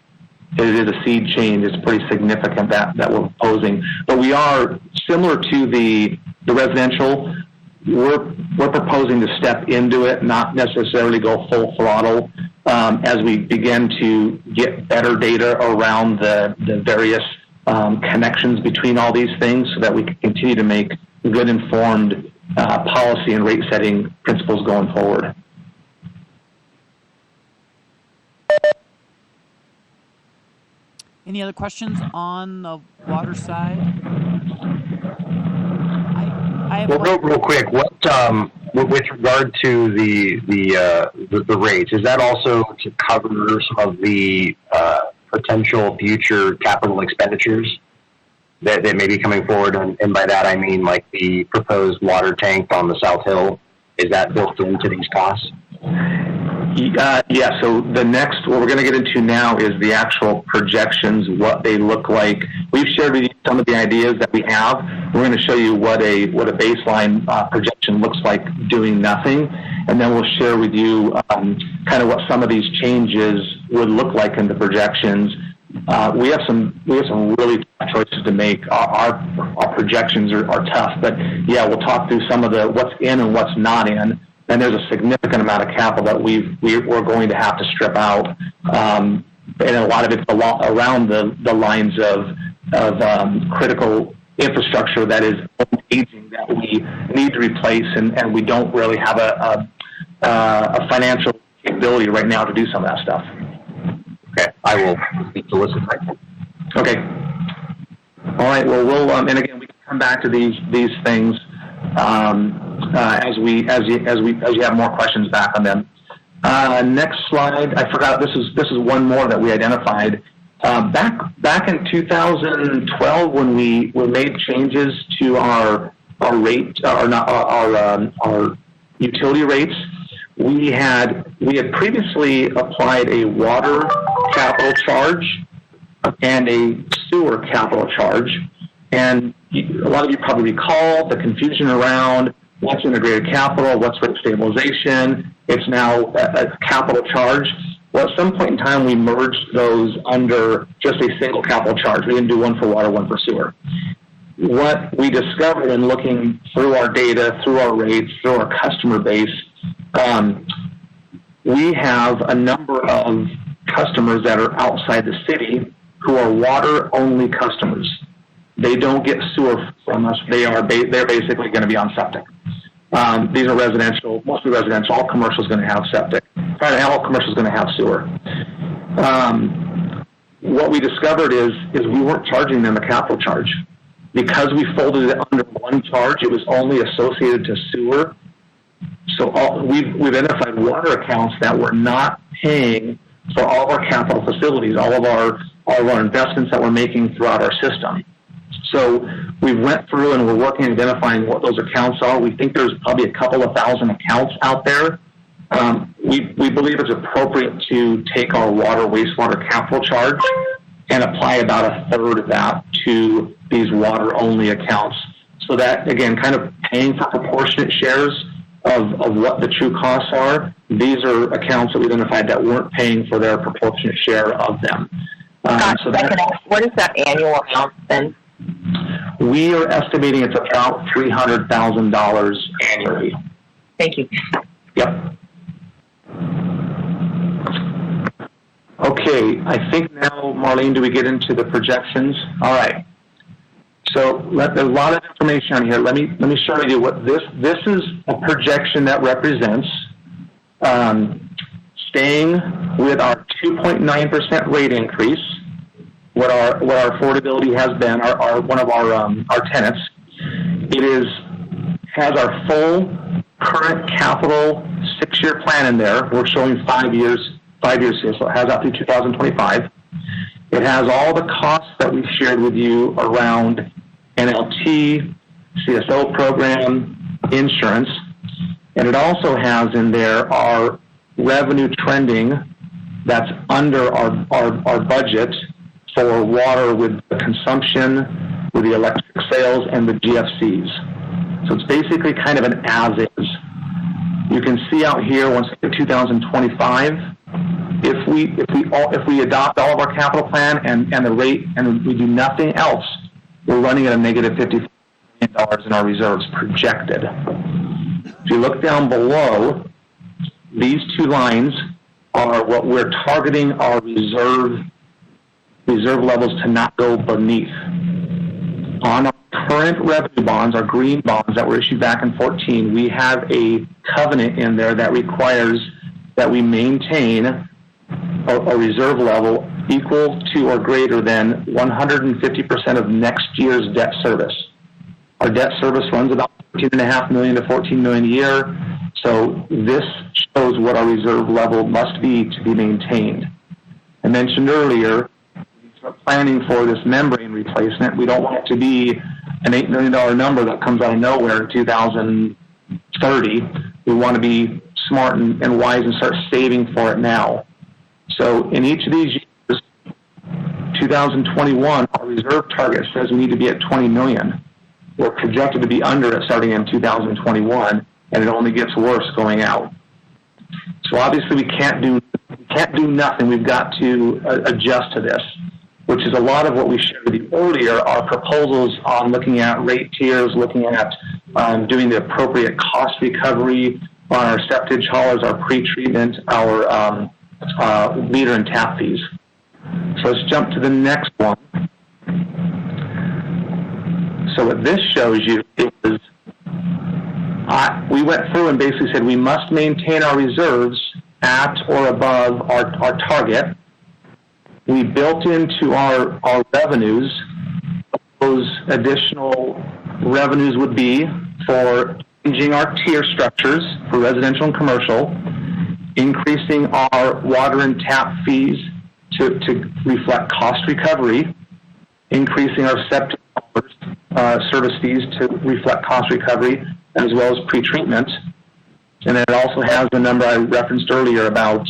Speaker 2: seed change. It's pretty significant that we're proposing. But we are similar to the residential. We're proposing to step into it, not necessarily go full throttle, as we begin to get better data around the various connections between all these things, so that we can continue to make good informed policy and rate setting principles going forward.
Speaker 1: Any other questions on the water side? I have
Speaker 5: real quick, what with regard to the rates, is that also to cover some of the potential future capital expenditures that may be coming forward? And by that I mean like the proposed water tank on the South Hill. Is that built into these costs?
Speaker 2: Yeah, so what we're going to get into now is the actual projections, what they look like. We've shared with you some of the ideas that we have. We're going to show you what a baseline projection looks like doing nothing, and then we'll share with you kind of what some of these changes would look like in the projections. We have some really tough choices to make. Our projections are tough, but yeah, we'll talk through some of the what's in and what's not in. And there's a significant amount of capital that we're going to have to strip out, and a lot of it's around the lines of critical infrastructure that is aging that we need to replace, and we don't really have a financial capability right now to do some of that stuff.
Speaker 5: Okay, I will speak to listen.
Speaker 2: Okay. All right. Well, we'll and again we can come back to these things. As you have more questions back on them. Next slide. I forgot this is one more that we identified back in 2012 when we made changes to our rate our utility rates. We had previously applied a water capital charge and a sewer capital charge, and a lot of you probably recall the confusion around what's integrated capital, what's rate stabilization. It's now a capital charge. Well, at some point in time, we merged those under just a single capital charge. We didn't do one for water, one for sewer. What we discovered in looking through our data, through our rates, through our customer base, we have a number of customers that are outside the city who are water-only customers. They don't get sewer from us. They're basically going to be on septic. These are residential, mostly residential. All commercial is going to have septic. All commercial is going to have sewer. What we discovered is we weren't charging them a capital charge. Because we folded it under one charge, it was only associated to sewer. So we've identified water accounts that were not paying for all of our capital facilities, all of our investments that we're making throughout our system. So we went through and we're working on identifying what those accounts are. We think there's probably a couple of thousand accounts out there. We believe it's appropriate to take our water wastewater capital charge and apply about a third of that to these water-only accounts. So that, again, kind of paying for proportionate shares of what the true costs are. These are accounts that we identified that weren't paying for their proportionate share of them.
Speaker 4: So what is that annual amount then?
Speaker 2: We are estimating it's about $300,000 annually.
Speaker 4: Thank you.
Speaker 2: Yep. Okay, I think now, Marlene, do we get into the projections? All right. So there's a lot of information on here. Let me show you what this is a projection that represents staying with our 2.9% rate increase. What our affordability has been, one of our tenants. It has our full current capital 6-year plan in there. We're showing 5 years here, so it has out through 2025. It has all the costs that we've shared with you around NLT, CSO program, insurance, and it also has in there our revenue trending that's under our budget for water with the consumption, with the electric sales, and the GFCs. So it's basically kind of an as-is. You can see out here once we get to 2025, if we adopt all of our capital plan and the rate and we do nothing else, we're running at a negative $50 million in our reserves projected. If you look down below, these two lines are what we're targeting our reserve levels to not go beneath. On our current revenue bonds, our green bonds that were issued back in 2014, we have a covenant in there that requires that we maintain a reserve level equal to or greater than 150% of next year's debt service. Our debt service runs about $13.5 million to $14 million a year. So this shows what our reserve level must be to be maintained. I mentioned earlier, we're planning for this membrane replacement. We don't want it to be an $8 million number that comes out of nowhere in 2030. We want to be smart and wise and start saving for it now. So in each of these years, 2021, our reserve target says we need to be at 20 million. We're projected to be under it starting in 2021, and it only gets worse going out. So obviously we can't do nothing. We've got to adjust to this, which is a lot of what we shared with you earlier, our proposals on looking at rate tiers, looking at doing the appropriate cost recovery on our septage haulers, our pre-treatment, our meter and tap fees. So let's jump to the next one. So what this shows you is we went through and basically said we must maintain our reserves at or above our target. We built into our revenues, those additional revenues would be for changing our tier structures for residential and commercial, increasing our water and tap fees to reflect cost recovery, increasing our septic service fees to reflect cost recovery, as well as pre-treatment. And then it also has the number I referenced earlier about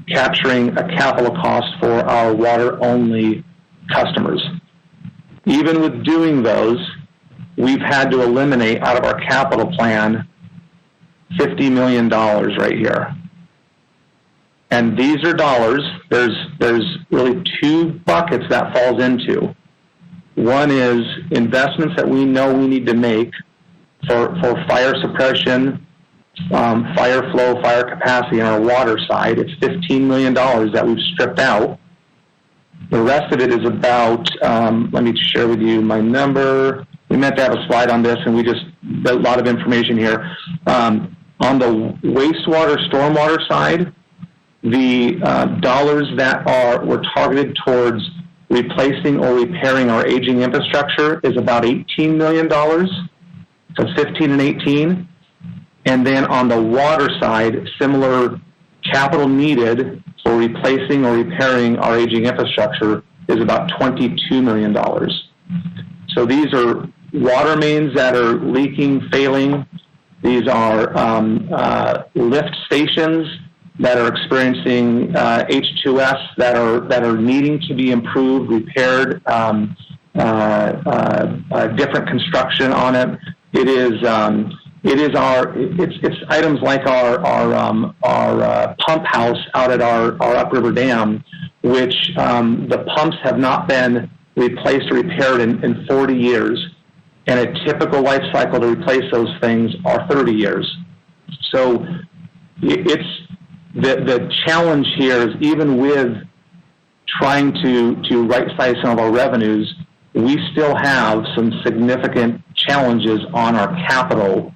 Speaker 2: capturing a capital cost for our water-only customers. Even with doing those, we've had to eliminate out of our capital plan $50 million right here. And these are dollars. There's really two buckets that falls into. One is investments that we know we need to make for fire suppression, fire flow, fire capacity on our water side. It's $15 million that we've stripped out. The rest of it is about, let me share with you my number. We meant to have a slide on this, and a lot of information here. On the wastewater, stormwater side, the dollars that were targeted towards replacing or repairing our aging infrastructure is about $18 million. So 15 and 18. And then on the water side, similar capital needed for replacing or repairing our aging infrastructure is about $22 million. So these are water mains that are leaking, failing. These are lift stations that are experiencing H2S that are needing to be improved, repaired, different construction on it. It's items like our pump house out at our upriver dam, which the pumps have not been replaced or repaired in 40 years, and a typical life cycle to replace those things are 30 years. So it's the challenge here is, even with trying to right-size some of our revenues, we still have some significant challenges on our capital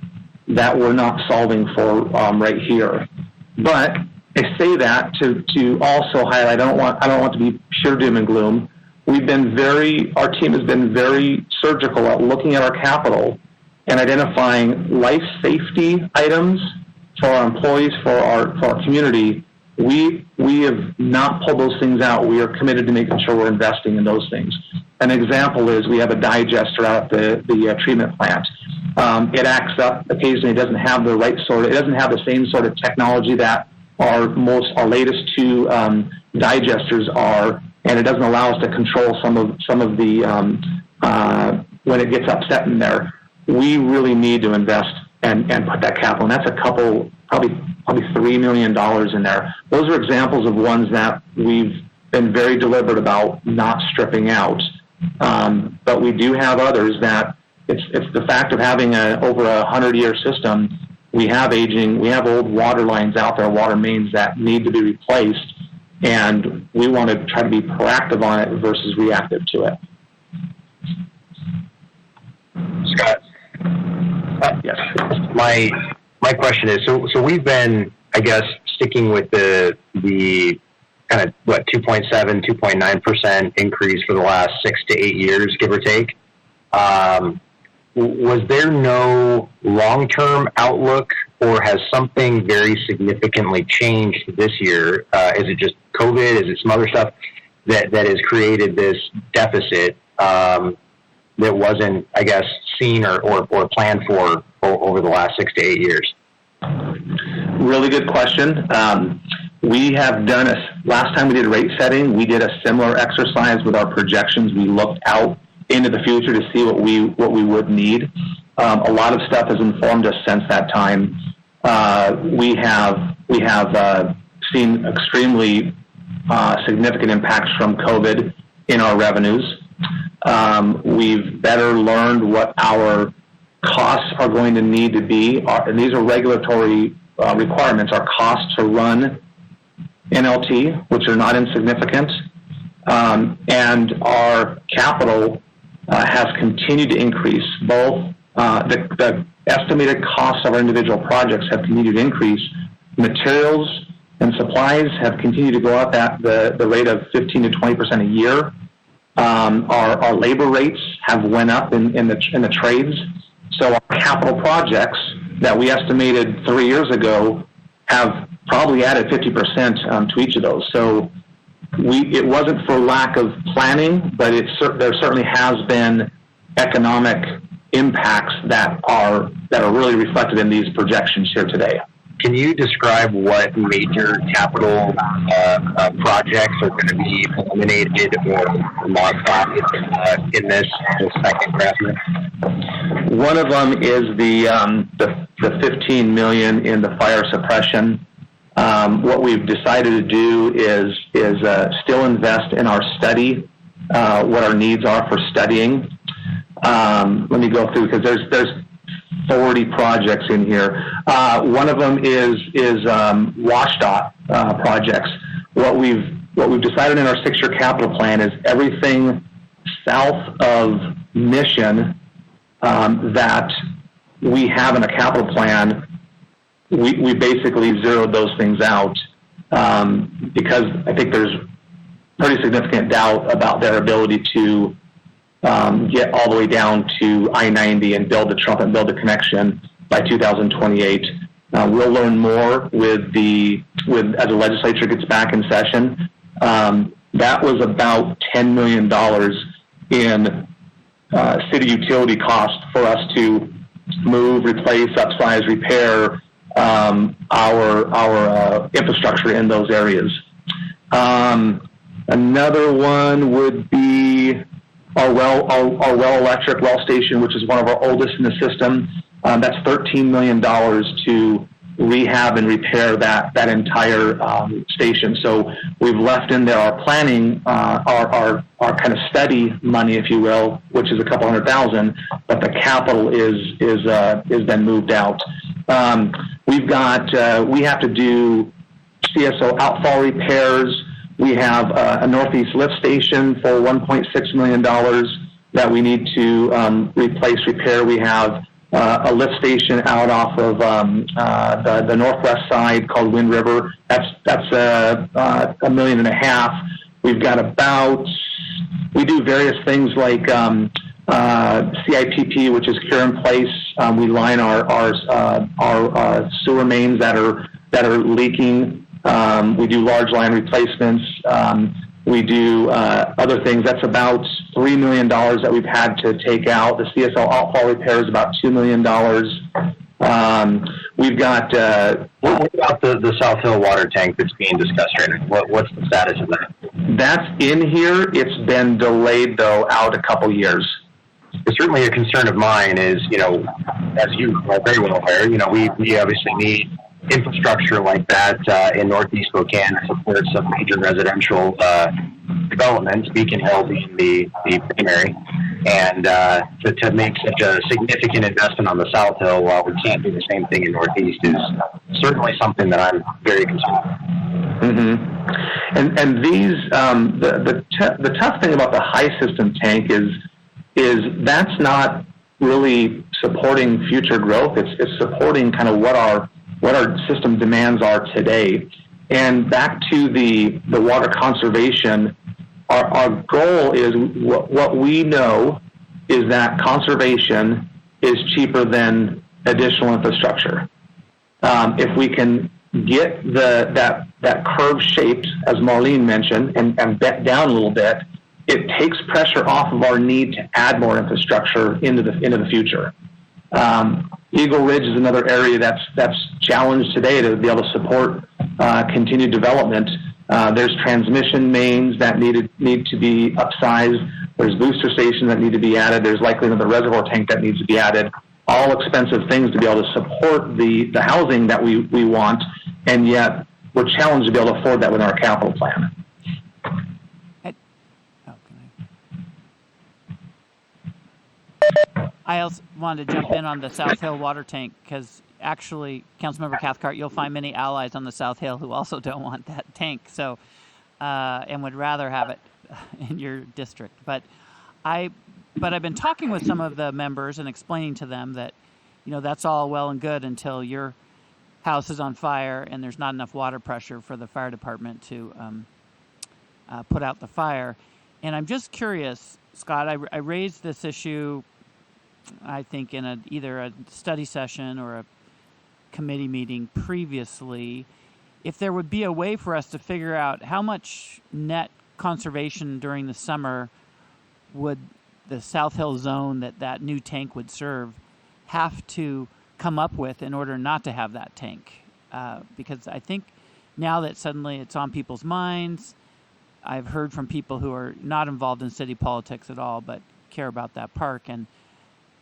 Speaker 2: that we're not solving for right here. But I say that to also highlight, I don't want to be pure doom and gloom. Our team has been very surgical at looking at our capital and identifying life safety items for our employees, for our community. We have not pulled those things out. We are committed to making sure we're investing in those things. An example is we have a digester out at the treatment plant. It acts up occasionally. It doesn't have the right sort of, it doesn't have the same sort of technology that our latest two digesters are, and it doesn't allow us to control some of the when it gets upset in there. We really need to invest and put that capital, and that's a couple, probably $3 million in there. Those are examples of ones that we've been very deliberate about not stripping out. But we do have others that it's the fact of having over 100-year system. We have old water lines out there, water mains that need to be replaced, and we want to try to be proactive on it versus reactive to it.
Speaker 5: Scott,
Speaker 2: yes.
Speaker 5: My question is, so we've been, I guess, sticking with the kind of 2.7, 2.9% increase for the last 6 to 8 years, give or take. Was there no long-term outlook, or has something very significantly changed this year? Is it just COVID? Is it some other stuff that has created this deficit that wasn't, I guess, seen or planned for over the last 6 to 8 years?
Speaker 2: Really good question. We have done last time we did rate setting, we did a similar exercise with our projections. We looked out into the future to see what we would need. A lot of stuff has informed us since that time. We have seen extremely significant impacts from COVID in our revenues. We've better learned what our costs are going to need to be, and these are regulatory requirements. Our costs to run NLT, which are not insignificant, and our capital has continued to increase. Both the estimated costs of our individual projects have continued to increase. Materials and supplies have continued to go up at the rate of 15 to 20% a year. Our labor rates have went up in the trades. So our capital projects that we estimated 3 years ago have probably added 50% to each of those. So it wasn't for lack of planning, but there certainly has been economic impacts that are really reflected in these projections here today.
Speaker 5: Can you describe what major capital projects are going to be eliminated or modified in this second graph?
Speaker 2: One of them is the $15 million in the fire suppression. What we've decided to do is still invest in our study, what our needs are for studying. Let me go through because there's 40 projects in here. One of them is WashDOT projects. What we've decided in our 6-year capital plan is everything south of Mission that we have in a capital plan. We basically zeroed those things out because I think there's pretty significant doubt about their ability to get all the way down to I-90 and build the connection by 2028. We'll learn more as the legislature gets back in session. That was about $10 million in city utility costs for us to move, replace, upsize, repair our infrastructure in those areas. Another one would be our well electric well station, which is one of our oldest in the system. That's $13 million to rehab and repair that entire station. So we've left in there our planning, our kind of study money, if you will, which is a couple $100,000, but the capital is then moved out. We have to do CSO outfall repairs. We have a Northeast lift station for $1.6 million that we need to replace, repair. We have a lift station out off of the northwest side called Wind River. That's $1.5 million. We've got we do various things like CIPP, which is cure in place. We line our sewer mains that are leaking. We do large line replacements. We do other things. That's about $3 million that we've had to take out. The CSL outfall repair is about $2 million. We've got...
Speaker 5: what about the South Hill water tank that's being discussed right now? What's the status of that?
Speaker 2: That's in here. It's been delayed, though, out a couple years.
Speaker 5: It's certainly a concern of mine is, as you are very well aware, we obviously need infrastructure like that in Northeast Spokane to support some major residential developments, Beacon Hill being the primary, and to make such a significant investment on the South Hill while we can't do the same thing in Northeast is certainly something that I'm very concerned with.
Speaker 2: Mm-hmm. And these the tough thing about the high system tank is that's not really supporting future growth. It's supporting kind of what our system demands are today. And back to the water conservation, our goal is what we know is that conservation is cheaper than additional infrastructure. If we can get that curve shaped, as Marlene mentioned, and bent down a little bit, it takes pressure off of our need to add more infrastructure into the future. Eagle Ridge is another area that's challenged today to be able to support continued development. There's transmission mains that need to be upsized. There's booster stations that need to be added. There's likely another reservoir tank that needs to be added. All expensive things to be able to support the housing that we want, and yet we're challenged to be able to afford that within our capital plan.
Speaker 1: I also wanted to jump in on the South Hill water tank because actually, Councilmember Cathcart, you'll find many allies on the South Hill who also don't want that tank, so and would rather have it in your district. But I've been talking with some of the members and explaining to them that, that's all well and good until your house is on fire and there's not enough water pressure for the fire department to put out the fire. And I'm just curious, Scott, I raised this issue, I think, in either a study session or a committee meeting previously, if there would be a way for us to figure out how much net conservation during the summer would the South Hill zone that new tank would serve have to come up with in order not to have that tank. Because I think now that suddenly it's on people's minds, I've heard from people who are not involved in city politics at all but care about that park, and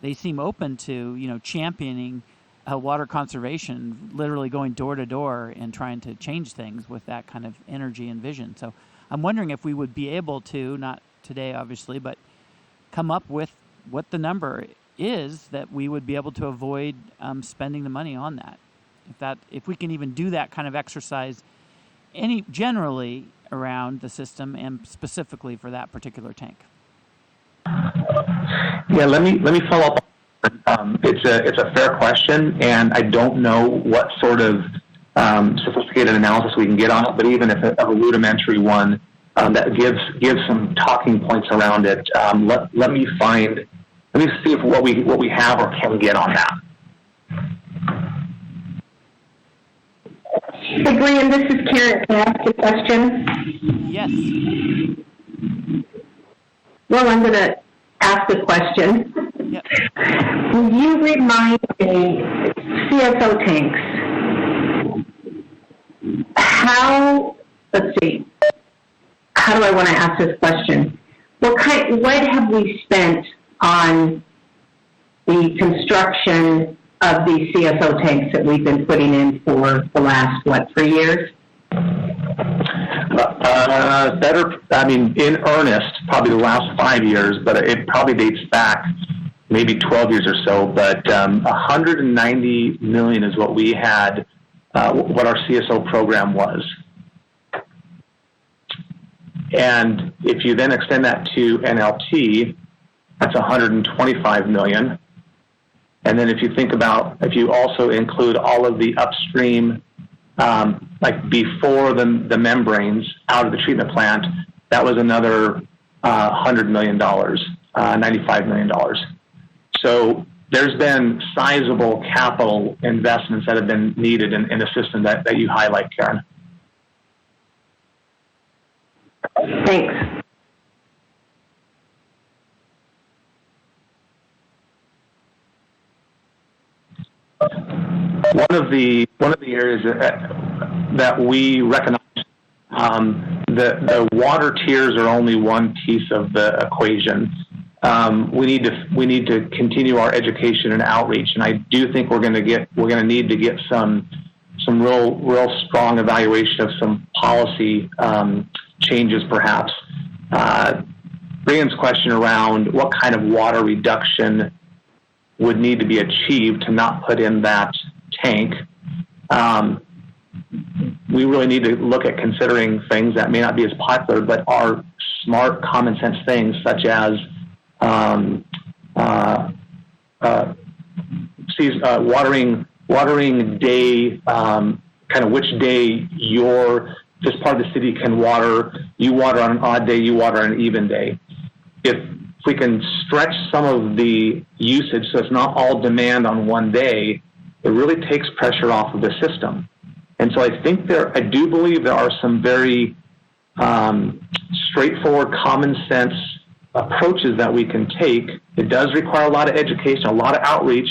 Speaker 1: they seem open to, championing water conservation, literally going door to door and trying to change things with that kind of energy and vision. So I'm wondering if we would be able to, not today obviously, but come up with what the number is that we would be able to avoid spending the money on that. If we can even do that kind of exercise generally around the system and specifically for that particular tank.
Speaker 2: Yeah, let me follow up. It's a fair question, and I don't know what sort of sophisticated analysis we can get on it. But even if a rudimentary one that gives some talking points around it, let me see if what we have or can get on that.
Speaker 8: Hey, Graham, this is Karen. Can I ask a question?
Speaker 1: Yes.
Speaker 8: Well, I'm going to ask a question.
Speaker 1: Yep.
Speaker 8: Will you remind me, CSO tanks, let's see, how do I want to ask this question? What have we spent on the construction of these CSO tanks that we've been putting in for the last, 3 years?
Speaker 2: In earnest, probably the last 5 years, but it probably dates back maybe 12 years or so. But $190 million is what we had, what our CSO program was. And if you then extend that to NLT, that's $125 million. And then if you also include all of the upstream, like before the membranes out of the treatment plant, that was another $100 million, $95 million. So there's been sizable capital investments that have been needed in the system that you highlight, Karen.
Speaker 8: Thanks.
Speaker 2: One of the areas that we recognize, the water tiers are only one piece of the equation. We need to continue our education and outreach, and I do think we're going to need to get some real strong evaluation of some policy changes, perhaps. Brian's question around what kind of water reduction would need to be achieved to not put in that tank. We really need to look at considering things that may not be as popular, but are smart, common sense things, such as watering day, kind of which day this part of the city can water. You water on an odd day, you water on an even day. If we can stretch some of the usage so it's not all demand on one day, it really takes pressure off of the system. And so I do believe there are some very straightforward, common sense approaches that we can take. It does require a lot of education, a lot of outreach,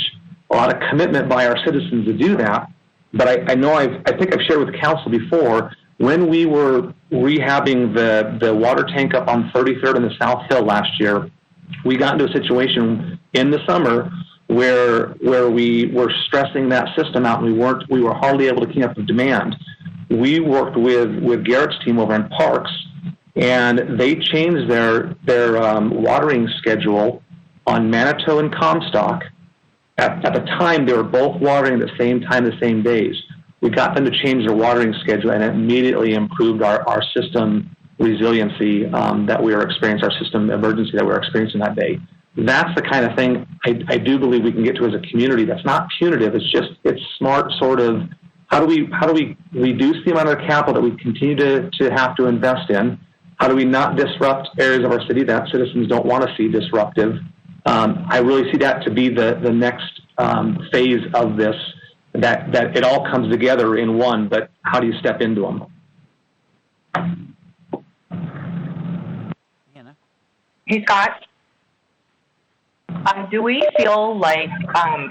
Speaker 2: a lot of commitment by our citizens to do that. But I know I think I've shared with council before, when we were rehabbing the water tank up on 33rd and the South Hill last year, we got into a situation in the summer where we were stressing that system out, and we were hardly able to keep up with demand. We worked with Garrett's team over in Parks, and they changed their watering schedule on Manitou and Comstock. At the time, they were both watering at the same time, the same days. We got them to change their watering schedule, and it immediately improved our system resiliency that we were experiencing, our system emergency that we were experiencing that day. That's the kind of thing I do believe we can get to as a community. That's not punitive. It's smart sort of, how do we reduce the amount of capital that we continue to have to invest in? How do we not disrupt areas of our city that citizens don't want to see disruptive? I really see that to be the next phase of this, that it all comes together in one, but how do you step into them?
Speaker 1: Hannah?
Speaker 4: Hey, Scott. Do we feel like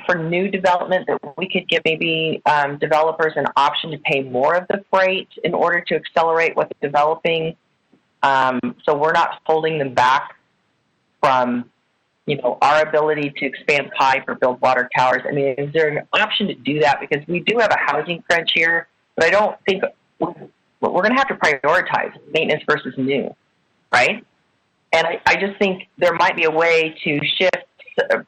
Speaker 4: for new development that we could give maybe developers an option to pay more of the freight in order to accelerate what's developing, so we're not holding them back from, our ability to expand pipe or build water towers? I mean, is there an option to do that? Because we do have a housing crunch here, but I don't think we're going to have to prioritize maintenance versus new, right? And I just think there might be a way to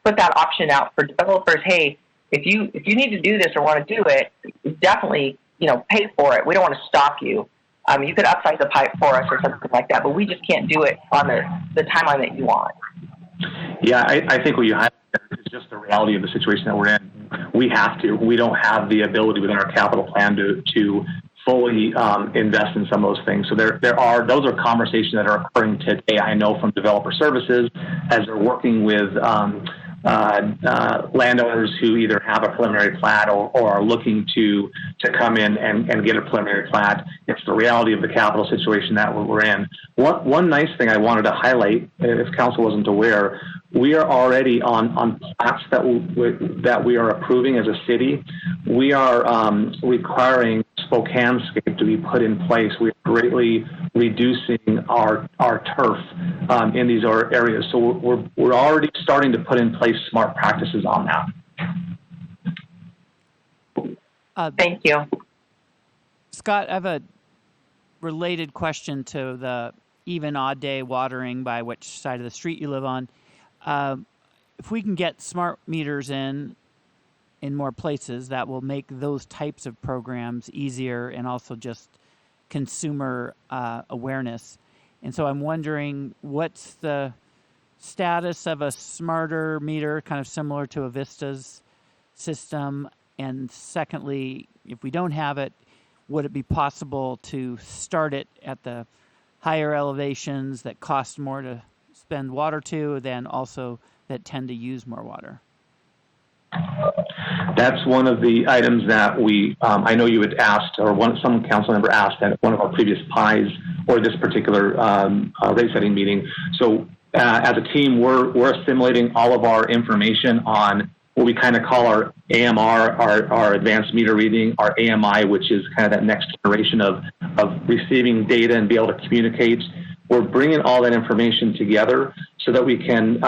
Speaker 4: put that option out for developers. Hey, if you need to do this or want to do it, definitely, pay for it. We don't want to stop you. You could upsize the pipe for us or something like that, but we just can't do it on the timeline that you want.
Speaker 2: Yeah, I think what you highlighted is just the reality of the situation that we're in. We have to. We don't have the ability within our capital plan to fully invest in some of those things. So those are conversations that are occurring today. I know from developer services as they're working with landowners who either have a preliminary plat or are looking to come in and get a preliminary plat. It's the reality of the capital situation that we're in. One nice thing I wanted to highlight, if council wasn't aware, we are already on plats that we are approving as a city. We are requiring Spokanescape to be put in place. We're greatly reducing our turf in these areas. So we're already starting to put in place smart practices on that.
Speaker 4: Thank you.
Speaker 1: Scott, I have a related question to the even odd day watering by which side of the street you live on. If we can get smart meters in more places, that will make those types of programs easier and also just consumer awareness. And so I'm wondering, what's the status of a smarter meter, kind of similar to a Vista's system? And secondly, if we don't have it, would it be possible to start it at the higher elevations that cost more to spend water to, than also that tend to use more water?
Speaker 2: That's one of the items that I know you had asked, or some council member asked at one of our previous PIs or this particular rate setting meeting. So as a team, we're assimilating all of our information on what we kind of call our AMR, our advanced meter reading, our AMI, which is kind of that next generation of receiving data and be able to communicate. We're bringing all that information together so that we can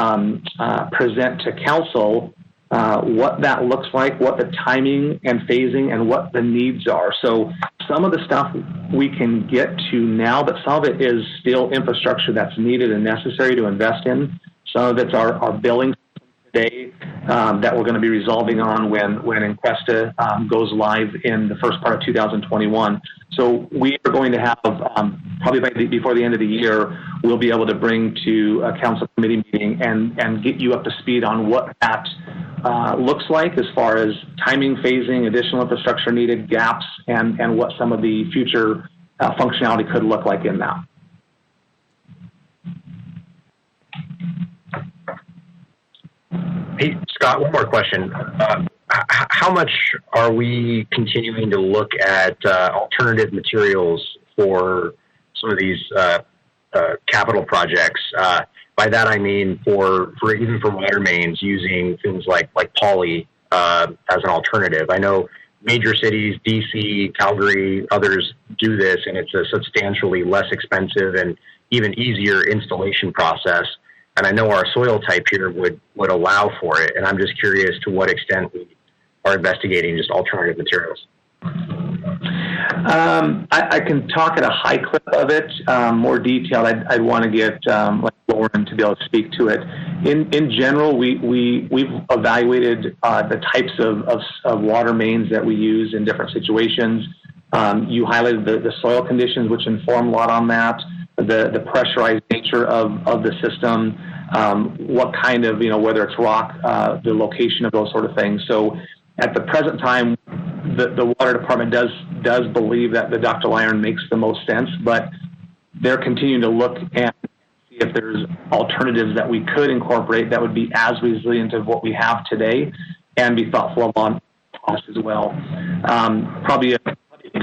Speaker 2: present to council what that looks like, what the timing and phasing and what the needs are. So some of the stuff we can get to now, but some of it is still infrastructure that's needed and necessary to invest in. Some of it's our billing today that we're going to be resolving on when Enquesta goes live in the first part of 2021. So we are going to have, probably before the end of the year, we'll be able to bring to a council committee meeting and get you up to speed on what that looks like as far as timing, phasing, additional infrastructure needed, gaps, and what some of the future functionality could look like in that.
Speaker 5: Hey, Scott, one more question. How much are we continuing to look at alternative materials for some of these capital projects? By that I mean for even for water mains using things like poly as an alternative. I know major cities, DC, Calgary, others do this, and it's a substantially less expensive and even easier installation process. And I know our soil type here would allow for it. And I'm just curious to what extent we are investigating just alternative materials.
Speaker 2: I can talk at a high clip of it. More detail, I'd want to get like Lauren to be able to speak to it. In general, we've evaluated the types of water mains that we use in different situations. You highlighted the soil conditions, which inform a lot on that. The pressurized nature of the system, what kind of, whether it's rock, the location of those sort of things. So at the present time, the water department does believe that the ductile iron makes the most sense, but they're continuing to look and see if there's alternatives that we could incorporate that would be as resilient as what we have today and be thoughtful on cost as well. Probably a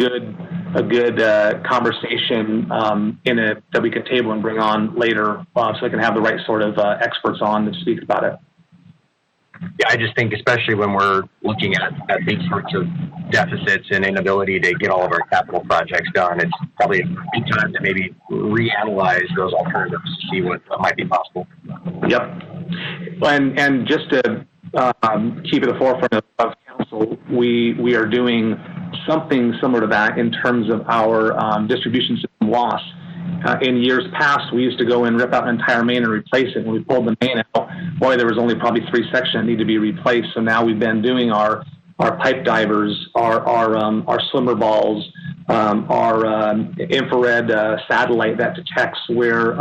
Speaker 2: good conversation that we could table and bring on later so we can have the right sort of experts on to speak about it.
Speaker 5: Yeah, I just think especially when we're looking at these sorts of deficits and inability to get all of our capital projects done, it's probably a good time to maybe reanalyze those alternatives to see what might be possible.
Speaker 2: Yep. And just to keep at the forefront of council, we are doing something similar to that in terms of our distribution system loss. In years past, we used to go and rip out an entire main and replace it. When we pulled the main out, boy, there was only probably 3 sections that need to be replaced. So now we've been doing our pipe divers, our swimmer balls, our infrared satellite that detects where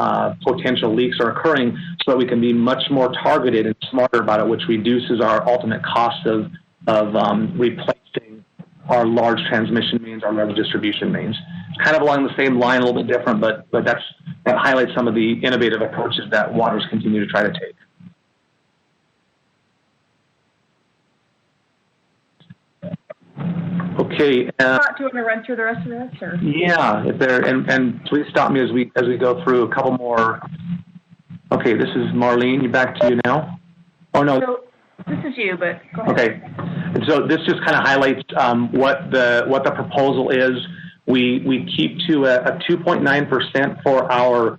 Speaker 2: potential leaks are occurring, so that we can be much more targeted and smarter about it, which reduces our ultimate cost of replacing our large transmission mains, our large distribution mains. Kind of along the same line, a little bit different, but that highlights some of the innovative approaches that waters continue to try to take. Okay.
Speaker 3: Scott, do you want to run through the rest of this? Or?
Speaker 2: Yeah, if there, and please stop me as we go through a couple more. Okay, this is Marlene. Back to you now. Oh no.
Speaker 3: So, this is you, but go ahead.
Speaker 2: Okay. And so this just kind of highlights what the proposal is. We keep to a 2.9% for our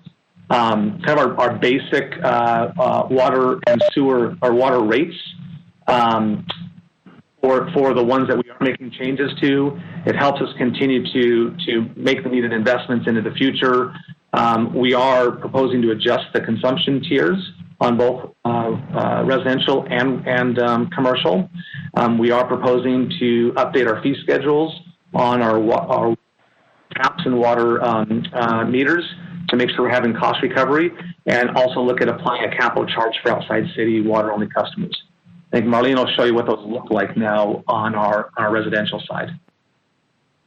Speaker 2: kind of our basic water and sewer or water rates for the ones that we are making changes to. It helps us continue to make the needed investments into the future. We are proposing to adjust the consumption tiers on both residential and commercial. We are proposing to update our fee schedules on our taps and water meters to make sure we're having cost recovery, and also look at applying a capital charge for outside city water-only customers. I think Marlene will show you what those look like now on our residential side.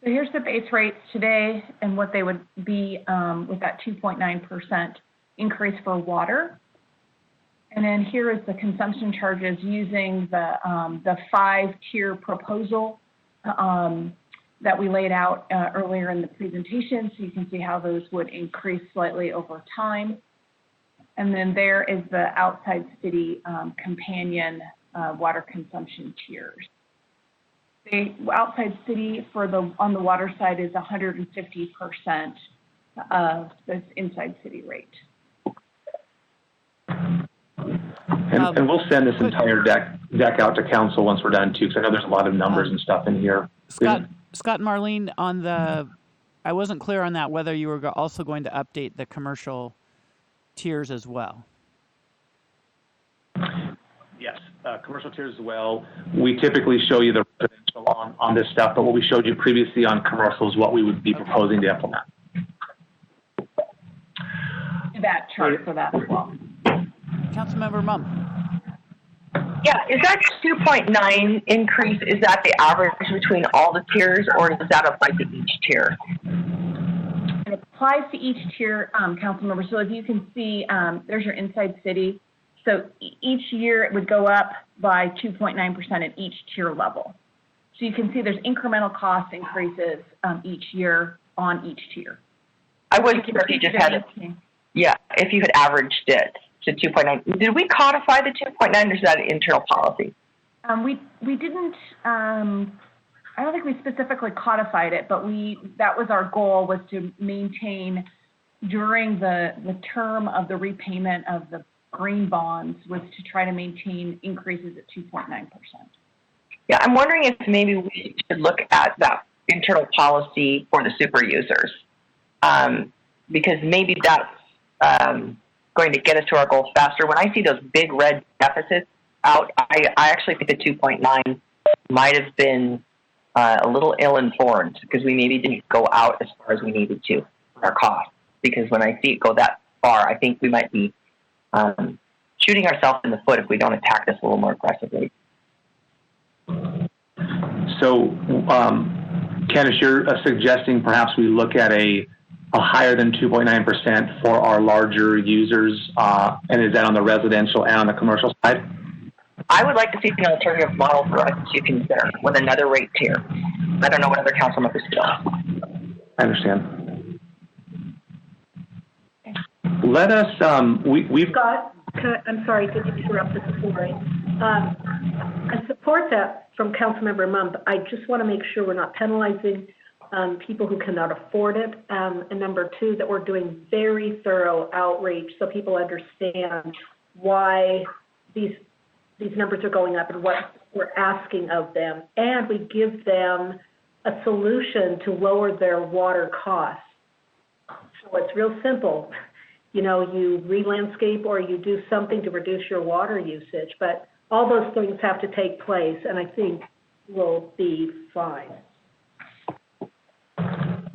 Speaker 3: So here's the base rates today and what they would be with that 2.9% increase for water. And then here is the consumption charges using the 5-tier proposal that we laid out earlier in the presentation. So you can see how those would increase slightly over time. And then there is the outside city companion water consumption tiers. The outside city on the water side is 150% of the inside city rate.
Speaker 2: And we'll send this entire deck out to council once we're done too, because I know there's a lot of numbers and stuff in here.
Speaker 1: Scott and Marlene, I wasn't clear on that, whether you were also going to update the commercial tiers as well.
Speaker 2: Yes, commercial tiers as well. We typically show you the residential on this stuff, but what we showed you previously on commercial is what we would be proposing to implement.
Speaker 3: That chart for that as well.
Speaker 1: Councilmember Mumm.
Speaker 4: Yeah, is that 2.9 increase, is that the average between all the tiers, or does that apply to each tier?
Speaker 3: It applies to each tier, Councilmember. So if you can see, there's your inside city. So each year it would go up by 2.9% at each tier level. So you can see there's incremental cost increases each year on each tier.
Speaker 4: I wasn't sure if you just had it. Yeah, if you had averaged it to 2.9. Did we codify the 2.9, or is that an internal policy?
Speaker 3: We didn't, I don't think we specifically codified it, but that was our goal, was to maintain during the term of the repayment of the green bonds, was to try to maintain increases at 2.9%.
Speaker 4: Yeah, I'm wondering if maybe we should look at that internal policy for the super users, because maybe that's going to get us to our goals faster. When I see those big red deficits out, I actually think the 2.9 might have been a little ill-informed, because we maybe didn't go out as far as we needed to with our costs. Because when I see it go that far, I think we might be shooting ourselves in the foot if we don't attack this a little more aggressively.
Speaker 2: So, Candace, you're suggesting perhaps we look at a higher than 2.9% for our larger users, and is that on the residential and on the commercial side?
Speaker 4: I would like to see an alternative model for us to consider with another rate tier. I don't know what other council members feel.
Speaker 2: I understand. Let us, we've...
Speaker 6: Scott, I'm sorry to interrupt this story. I support that from Councilmember Mumm, but I just want to make sure we're not penalizing people who cannot afford it. And number two, that we're doing very thorough outreach so people understand why these numbers are going up and what we're asking of them. And we give them a solution to lower their water costs. So it's real simple. You know, you re-landscape or you do something to reduce your water usage, but all those things have to take place, and I think we'll be fine.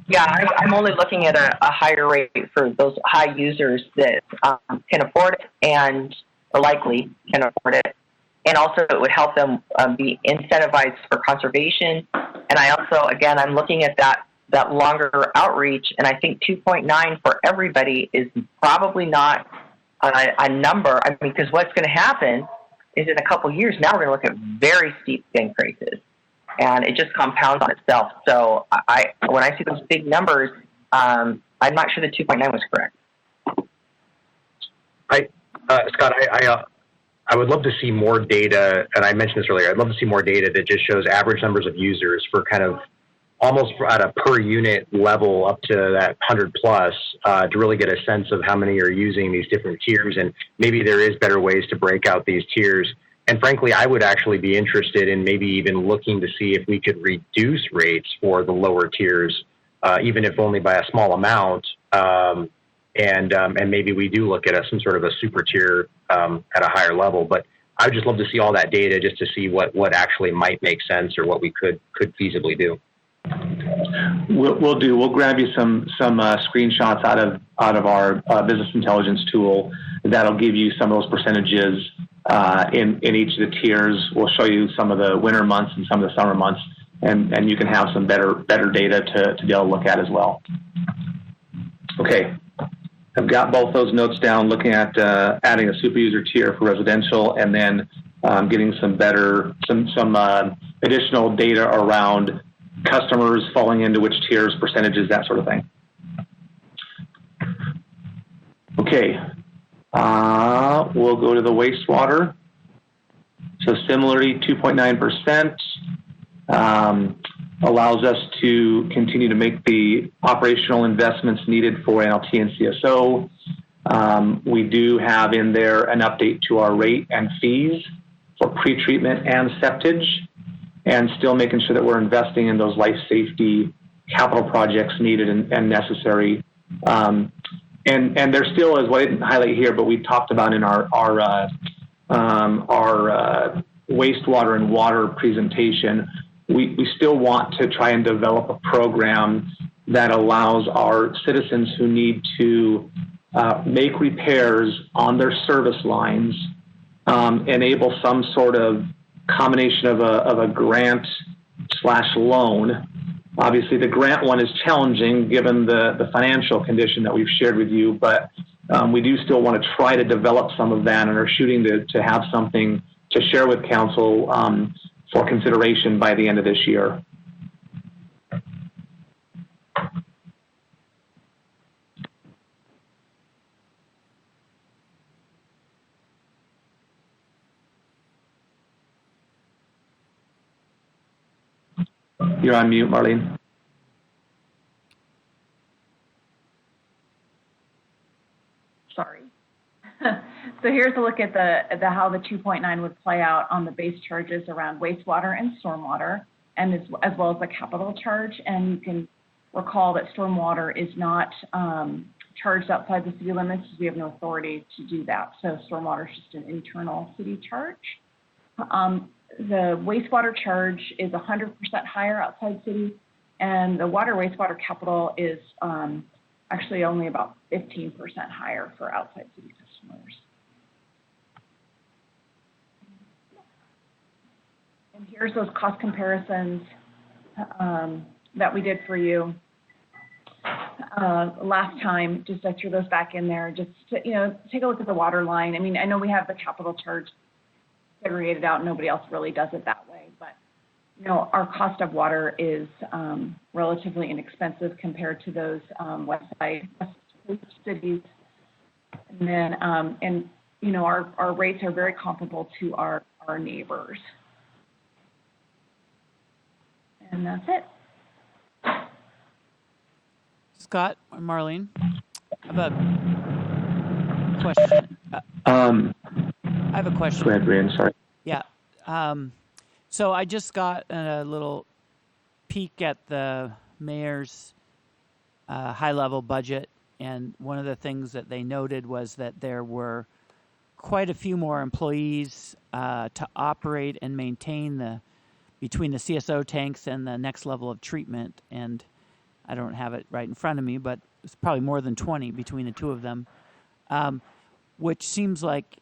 Speaker 4: Yeah, I'm only looking at a higher rate for those high users that can afford it and likely can afford it. And also it would help them be incentivized for conservation. And I also, again, I'm looking at that longer outreach, and I think 2.9 for everybody is probably not a number. I mean, because what's going to happen is in a couple of years, now we're going to look at very steep increases, and it just compounds on itself. So when I see those big numbers, I'm not sure the 2.9 was correct.
Speaker 5: Scott, I would love to see more data, and I mentioned this earlier, I'd love to see more data that just shows average numbers of users for kind of almost at a per unit level up to that 100 plus to really get a sense of how many are using these different tiers, and maybe there is better ways to break out these tiers. And frankly, I would actually be interested in maybe even looking to see if we could reduce rates for the lower tiers, even if only by a small amount. And maybe we do look at some sort of a super tier at a higher level. But I would just love to see all that data just to see what actually might make sense or what we could feasibly do.
Speaker 2: We'll grab you some screenshots out of our business intelligence tool that'll give you some of those percentages in each of the tiers. We'll show you some of the winter months and some of the summer months, and you can have some better data to be able to look at as well. Okay, I've got both those notes down, looking at adding a super user tier for residential, and then getting some additional data around customers falling into which tiers, percentages, that sort of thing. Okay, we'll go to the wastewater. So similarly, 2.9% allows us to continue to make the operational investments needed for NLT and CSO. We do have in there an update to our rate and fees for pretreatment and septage, and still making sure that we're investing in those life safety capital projects needed and necessary. And there still is, what I didn't highlight here, but we talked about in our wastewater and water presentation, we still want to try and develop a program that allows our citizens who need to make repairs on their service lines, enable some sort of combination of a grant/loan. Obviously, the grant one is challenging given the financial condition that we've shared with you, but we do still want to try to develop some of that and are shooting to have something to share with council for consideration by the end of this year. You're on mute, Marlene.
Speaker 3: Sorry. So here's a look at the how the 2.9 would play out on the base charges around wastewater and stormwater, and as well as the capital charge. And you can recall that stormwater is not charged outside the city limits. We have no authority to do that. So stormwater is just an internal city charge. The wastewater charge is 100% higher outside city, and the water wastewater capital is actually only about 15% higher for outside city customers. And here's those cost comparisons that we did for you last time. Just I threw those back in there. Just to, take a look at the water line. I mean, I know we have the capital charge segregated out. Nobody else really does it that way, but our cost of water is relatively inexpensive compared to those west coast cities. And then, our rates are very comparable to our neighbors. And that's it.
Speaker 1: Scott or Marlene, I have a question. I have a question.
Speaker 2: Go ahead, Brian. Sorry.
Speaker 1: Yeah. So I just got a little peek at the mayor's high-level budget, and one of the things that they noted was that there were quite a few more employees to operate and maintain between the CSO tanks and the next level of treatment. And I don't have it right in front of me, but it's probably more than 20 between the two of them, which seems like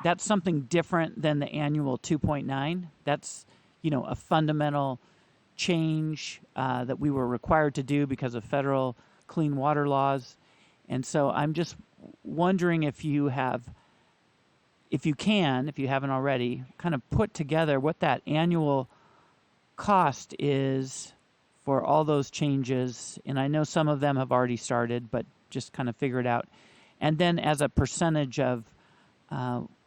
Speaker 1: that's something different than the annual 2.9. That's, a fundamental change that we were required to do because of federal clean water laws. And so I'm just wondering if you haven't already, kind of put together what that annual cost is for all those changes. And I know some of them have already started, but just kind of figure it out. And then as a percentage of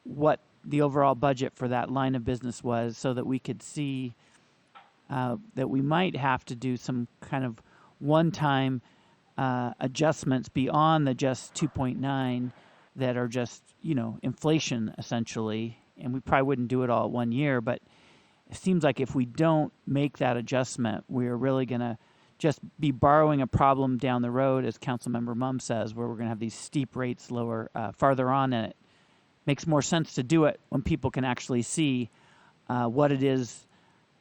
Speaker 1: what the overall budget for that line of business was, so that we could see that we might have to do some kind of one-time adjustments beyond the just 2.9 that are just, inflation essentially. And we probably wouldn't do it all 1 year, but it seems like if we don't make that adjustment, we're really going to just be borrowing a problem down the road, as Councilmember Mumm says, where we're going to have these steep rates lower farther on, and it makes more sense to do it when people can actually see what it is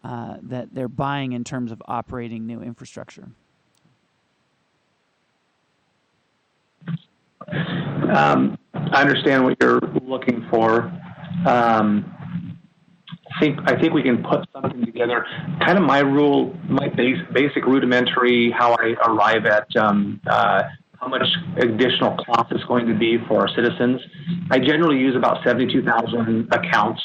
Speaker 1: that they're buying in terms of operating new infrastructure.
Speaker 2: I understand what you're looking for. I think we can put something together. Kind of my basic rudimentary how I arrive at how much additional cost is going to be for our citizens. I generally use about 72,000 accounts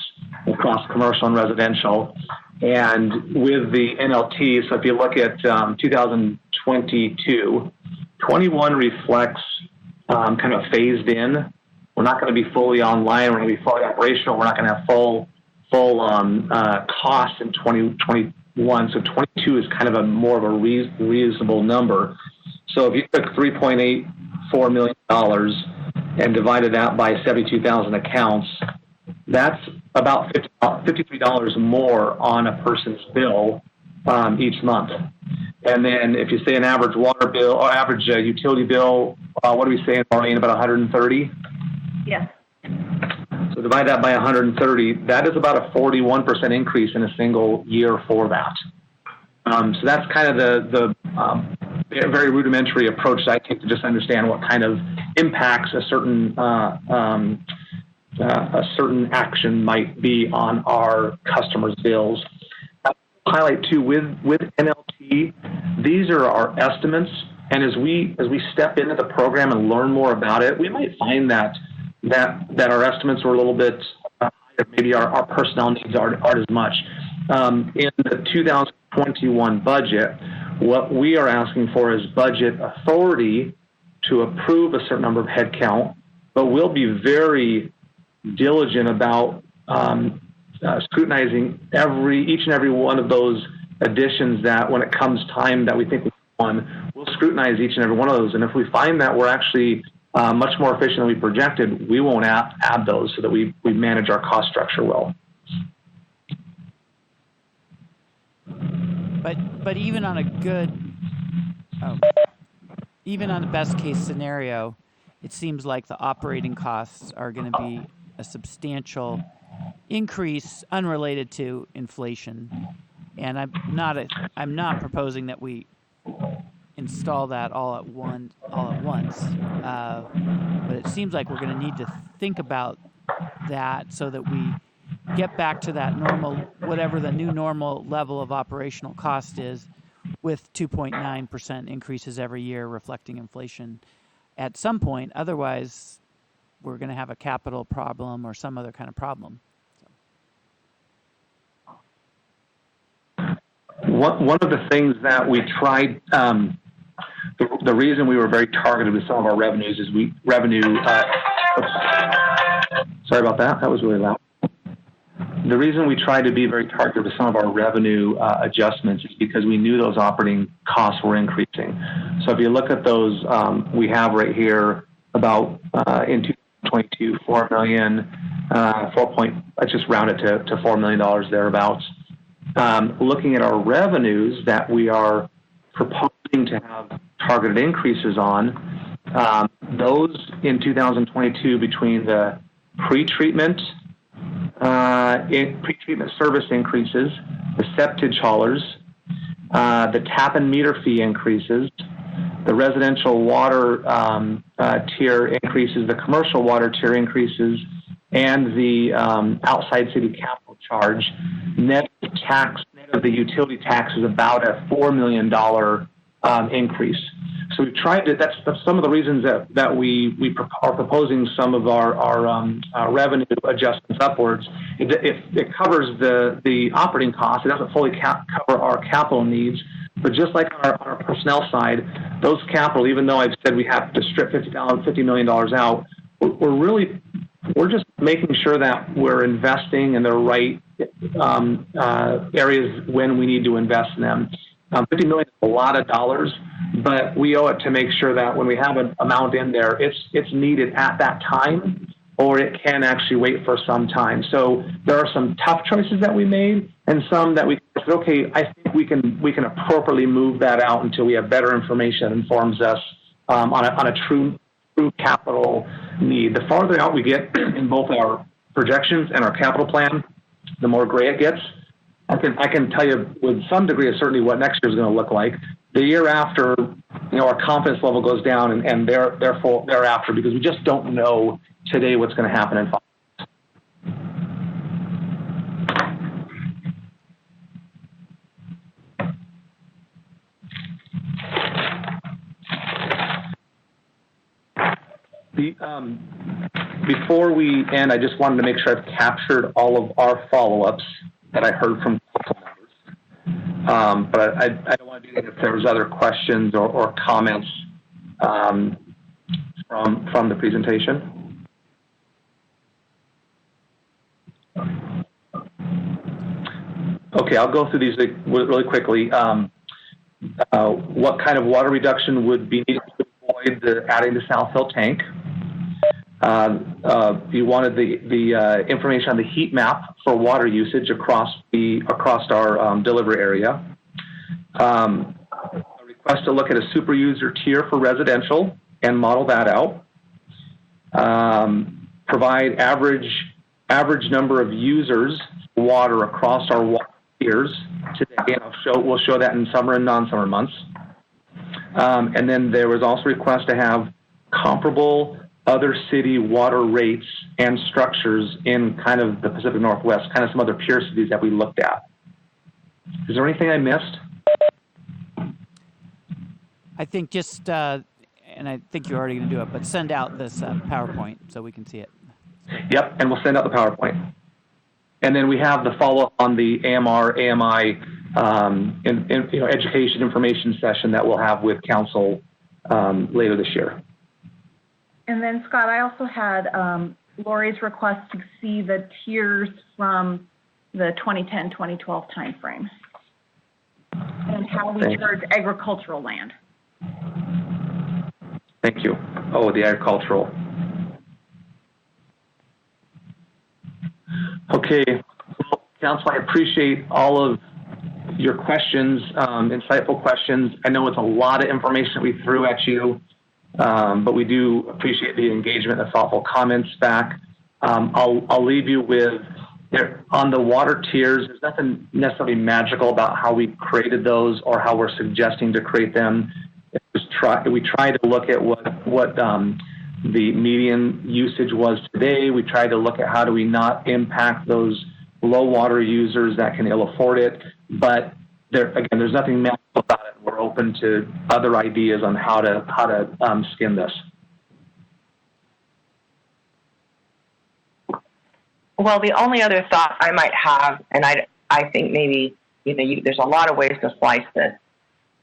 Speaker 2: across commercial and residential. And with the NLT, so if you look at 2022, 21 reflects kind of phased in. We're not going to be fully online. We're going to be fully operational. We're not going to have full costs in 2021. So 22 is kind of a more of a reasonable number. So if you took $3.84 million and divided that by 72,000 accounts, that's about $53 more on a person's bill each month. And then if you say an average water bill or average utility bill, what are we saying, Marlene, about 130?
Speaker 3: Yes.
Speaker 2: So divide that by 130, that is about a 41% increase in a single year for that. So that's kind of the very rudimentary approach that I take to just understand what kind of impacts a certain action might be on our customers' bills. I'll highlight too with NLT, these are our estimates, and as we step into the program and learn more about it, we might find that our estimates are a little bit higher. Maybe our personnel needs aren't as much. In the 2021 budget, what we are asking for is budget authority to approve a certain number of headcount, but we'll be very diligent about scrutinizing each and every one of those additions that when it comes time that we think we want, we'll scrutinize each and every one of those. And if we find that we're actually much more efficient than we projected, we won't add those so that we manage our cost structure well.
Speaker 1: But even on a even on the best case scenario, it seems like the operating costs are going to be a substantial increase unrelated to inflation. And I'm not proposing that we install that all at once. But it seems like we're going to need to think about that so that we get back to that normal, whatever the new normal level of operational cost is, with 2.9% increases every year reflecting inflation at some point. Otherwise, we're going to have a capital problem or some other kind of problem.
Speaker 2: One of the things that we tried, the reason we were very targeted with some of our revenues is sorry about that. That was really loud. The reason we tried to be very targeted with some of our revenue adjustments is because we knew those operating costs were increasing. So if you look at those, we have right here about in 2022, $4 million, let's just round it to $4 million thereabouts. Looking at our revenues that we are proposing to have targeted increases on, those in 2022 between the pre-treatment service increases, the septage haulers, the tap and meter fee increases, the residential water tier increases, the commercial water tier increases, and the outside city capital charge, net of the utility tax is about a $4 million increase. So we've tried to, that's some of the reasons that we are proposing some of our revenue adjustments upwards. It covers the operating costs. It doesn't fully cover our capital needs. But just like on our personnel side, those capital, even though I've said we have to strip $50 million out, we're just making sure that we're investing in the right areas when we need to invest in them. $50 million is a lot of dollars, but we owe it to make sure that when we have an amount in there, it's needed at that time, or it can actually wait for some time. So there are some tough choices that we made, and some that we said, okay, I think we can appropriately move that out until we have better information that informs us on a true capital need. The farther out we get in both our projections and our capital plan, the more gray it gets. I can tell you with some degree of certainty what next year is going to look like. The year after, our confidence level goes down, and therefore thereafter, because we just don't know today what's going to happen in 5 years. Before we end, I just wanted to make sure I've captured all of our follow-ups that I heard from council members. But I don't want to do that if there was other questions or comments from the presentation. Okay, I'll go through these really quickly. What kind of water reduction would be needed to avoid adding the South Hill tank? You wanted the information on the heat map for water usage across our delivery area. A request to look at a super user tier for residential and model that out. Provide average number of users for water across our water tiers today, and we'll show that in summer and non-summer months. And then there was also a request to have comparable other city water rates and structures in kind of the Pacific Northwest, kind of some other peer cities that we looked at. Is there anything I missed?
Speaker 1: I think just, and I think you're already going to do it, but send out this PowerPoint so we can see it.
Speaker 2: Yep, and we'll send out the PowerPoint. And then we have the follow-up on the AMR, AMI, education information session that we'll have with council later this year.
Speaker 3: And then, Scott, I also had Lori's request to see the tiers from the 2010-2012 timeframe. how we
Speaker 2: Thanks.
Speaker 3: charge agricultural land.
Speaker 2: Thank you. Oh, the agricultural. Okay, well, Council, I appreciate all of your questions, insightful questions. I know it's a lot of information we threw at you, but we do appreciate the engagement and thoughtful comments back. I'll leave you with, on the water tiers, there's nothing necessarily magical about how we created those or how we're suggesting to create them. We try to look at what the median usage was today. We try to look at how do we not impact those low water users that can ill afford it. But there's nothing magical about it. We're open to other ideas on how to skin this.
Speaker 4: Well, the only other thought I might have, and I think maybe there's a lot of ways to slice this,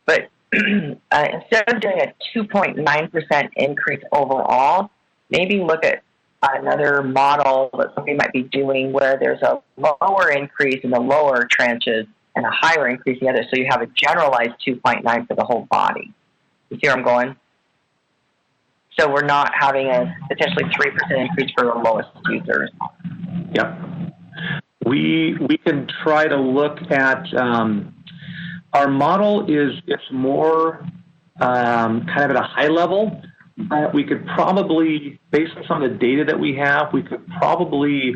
Speaker 4: but instead of doing a 2.9% increase overall, maybe look at another model that somebody might be doing where there's a lower increase in the lower tranches and a higher increase in the other, so you have a generalized 2.9 for the whole body. You see where I'm going? So we're not having a potentially 3% increase for the lowest users.
Speaker 2: Yep. We can try to look at our model it's more kind of at a high level. We could probably, based on some of the data that we have, we could probably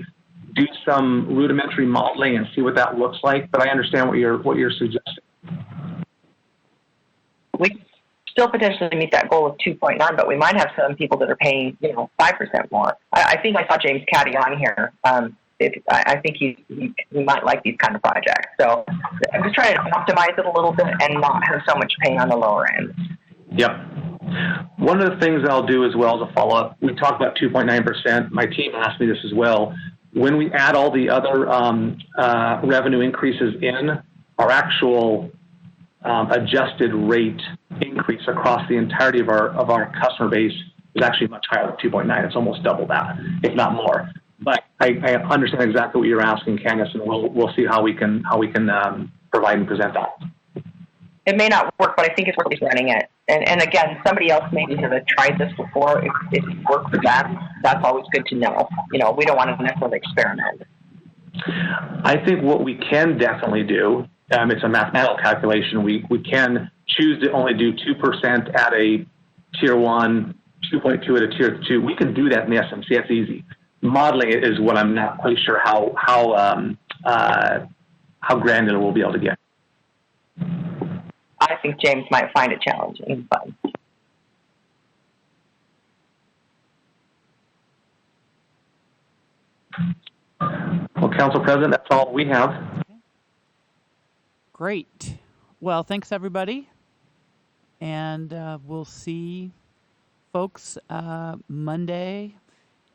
Speaker 2: do some rudimentary modeling and see what that looks like. But I understand what you're suggesting.
Speaker 4: We still potentially meet that goal of 2.9, but we might have some people that are paying 5% more. I think I saw James Caddy on here. I think he might like these kind of projects. So I'm just trying to optimize it a little bit and not have so much pain on the lower end.
Speaker 2: Yep. One of the things I'll do as well as a follow-up, we talked about 2.9%. My team asked me this as well. When we add all the other revenue increases in, our actual adjusted rate increase across the entirety of our customer base is actually much higher than 2.9. It's almost double that, if not more. But I understand exactly what you're asking, Candace, and we'll see how we can provide and present that.
Speaker 4: It may not work, but I think it's worth running it. And again, somebody else maybe has tried this before. If it worked for them, that's always good to know. We don't want to necessarily experiment.
Speaker 2: I think what we can definitely do, it's a mathematical calculation. We can choose to only do 2% at a tier 1, 2.2 at a tier 2. We can do that in the SMC. That's easy. Modeling it is what I'm not quite sure how granular we'll be able to get.
Speaker 4: I think James might find it challenging, but
Speaker 2: Well, Council President, that's all we have.
Speaker 1: Okay. Great. Well, thanks everybody, and we'll see folks Monday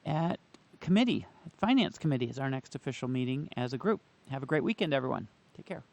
Speaker 1: at committee. Finance Committee is our next official meeting as a group. Have a great weekend, everyone. Take care.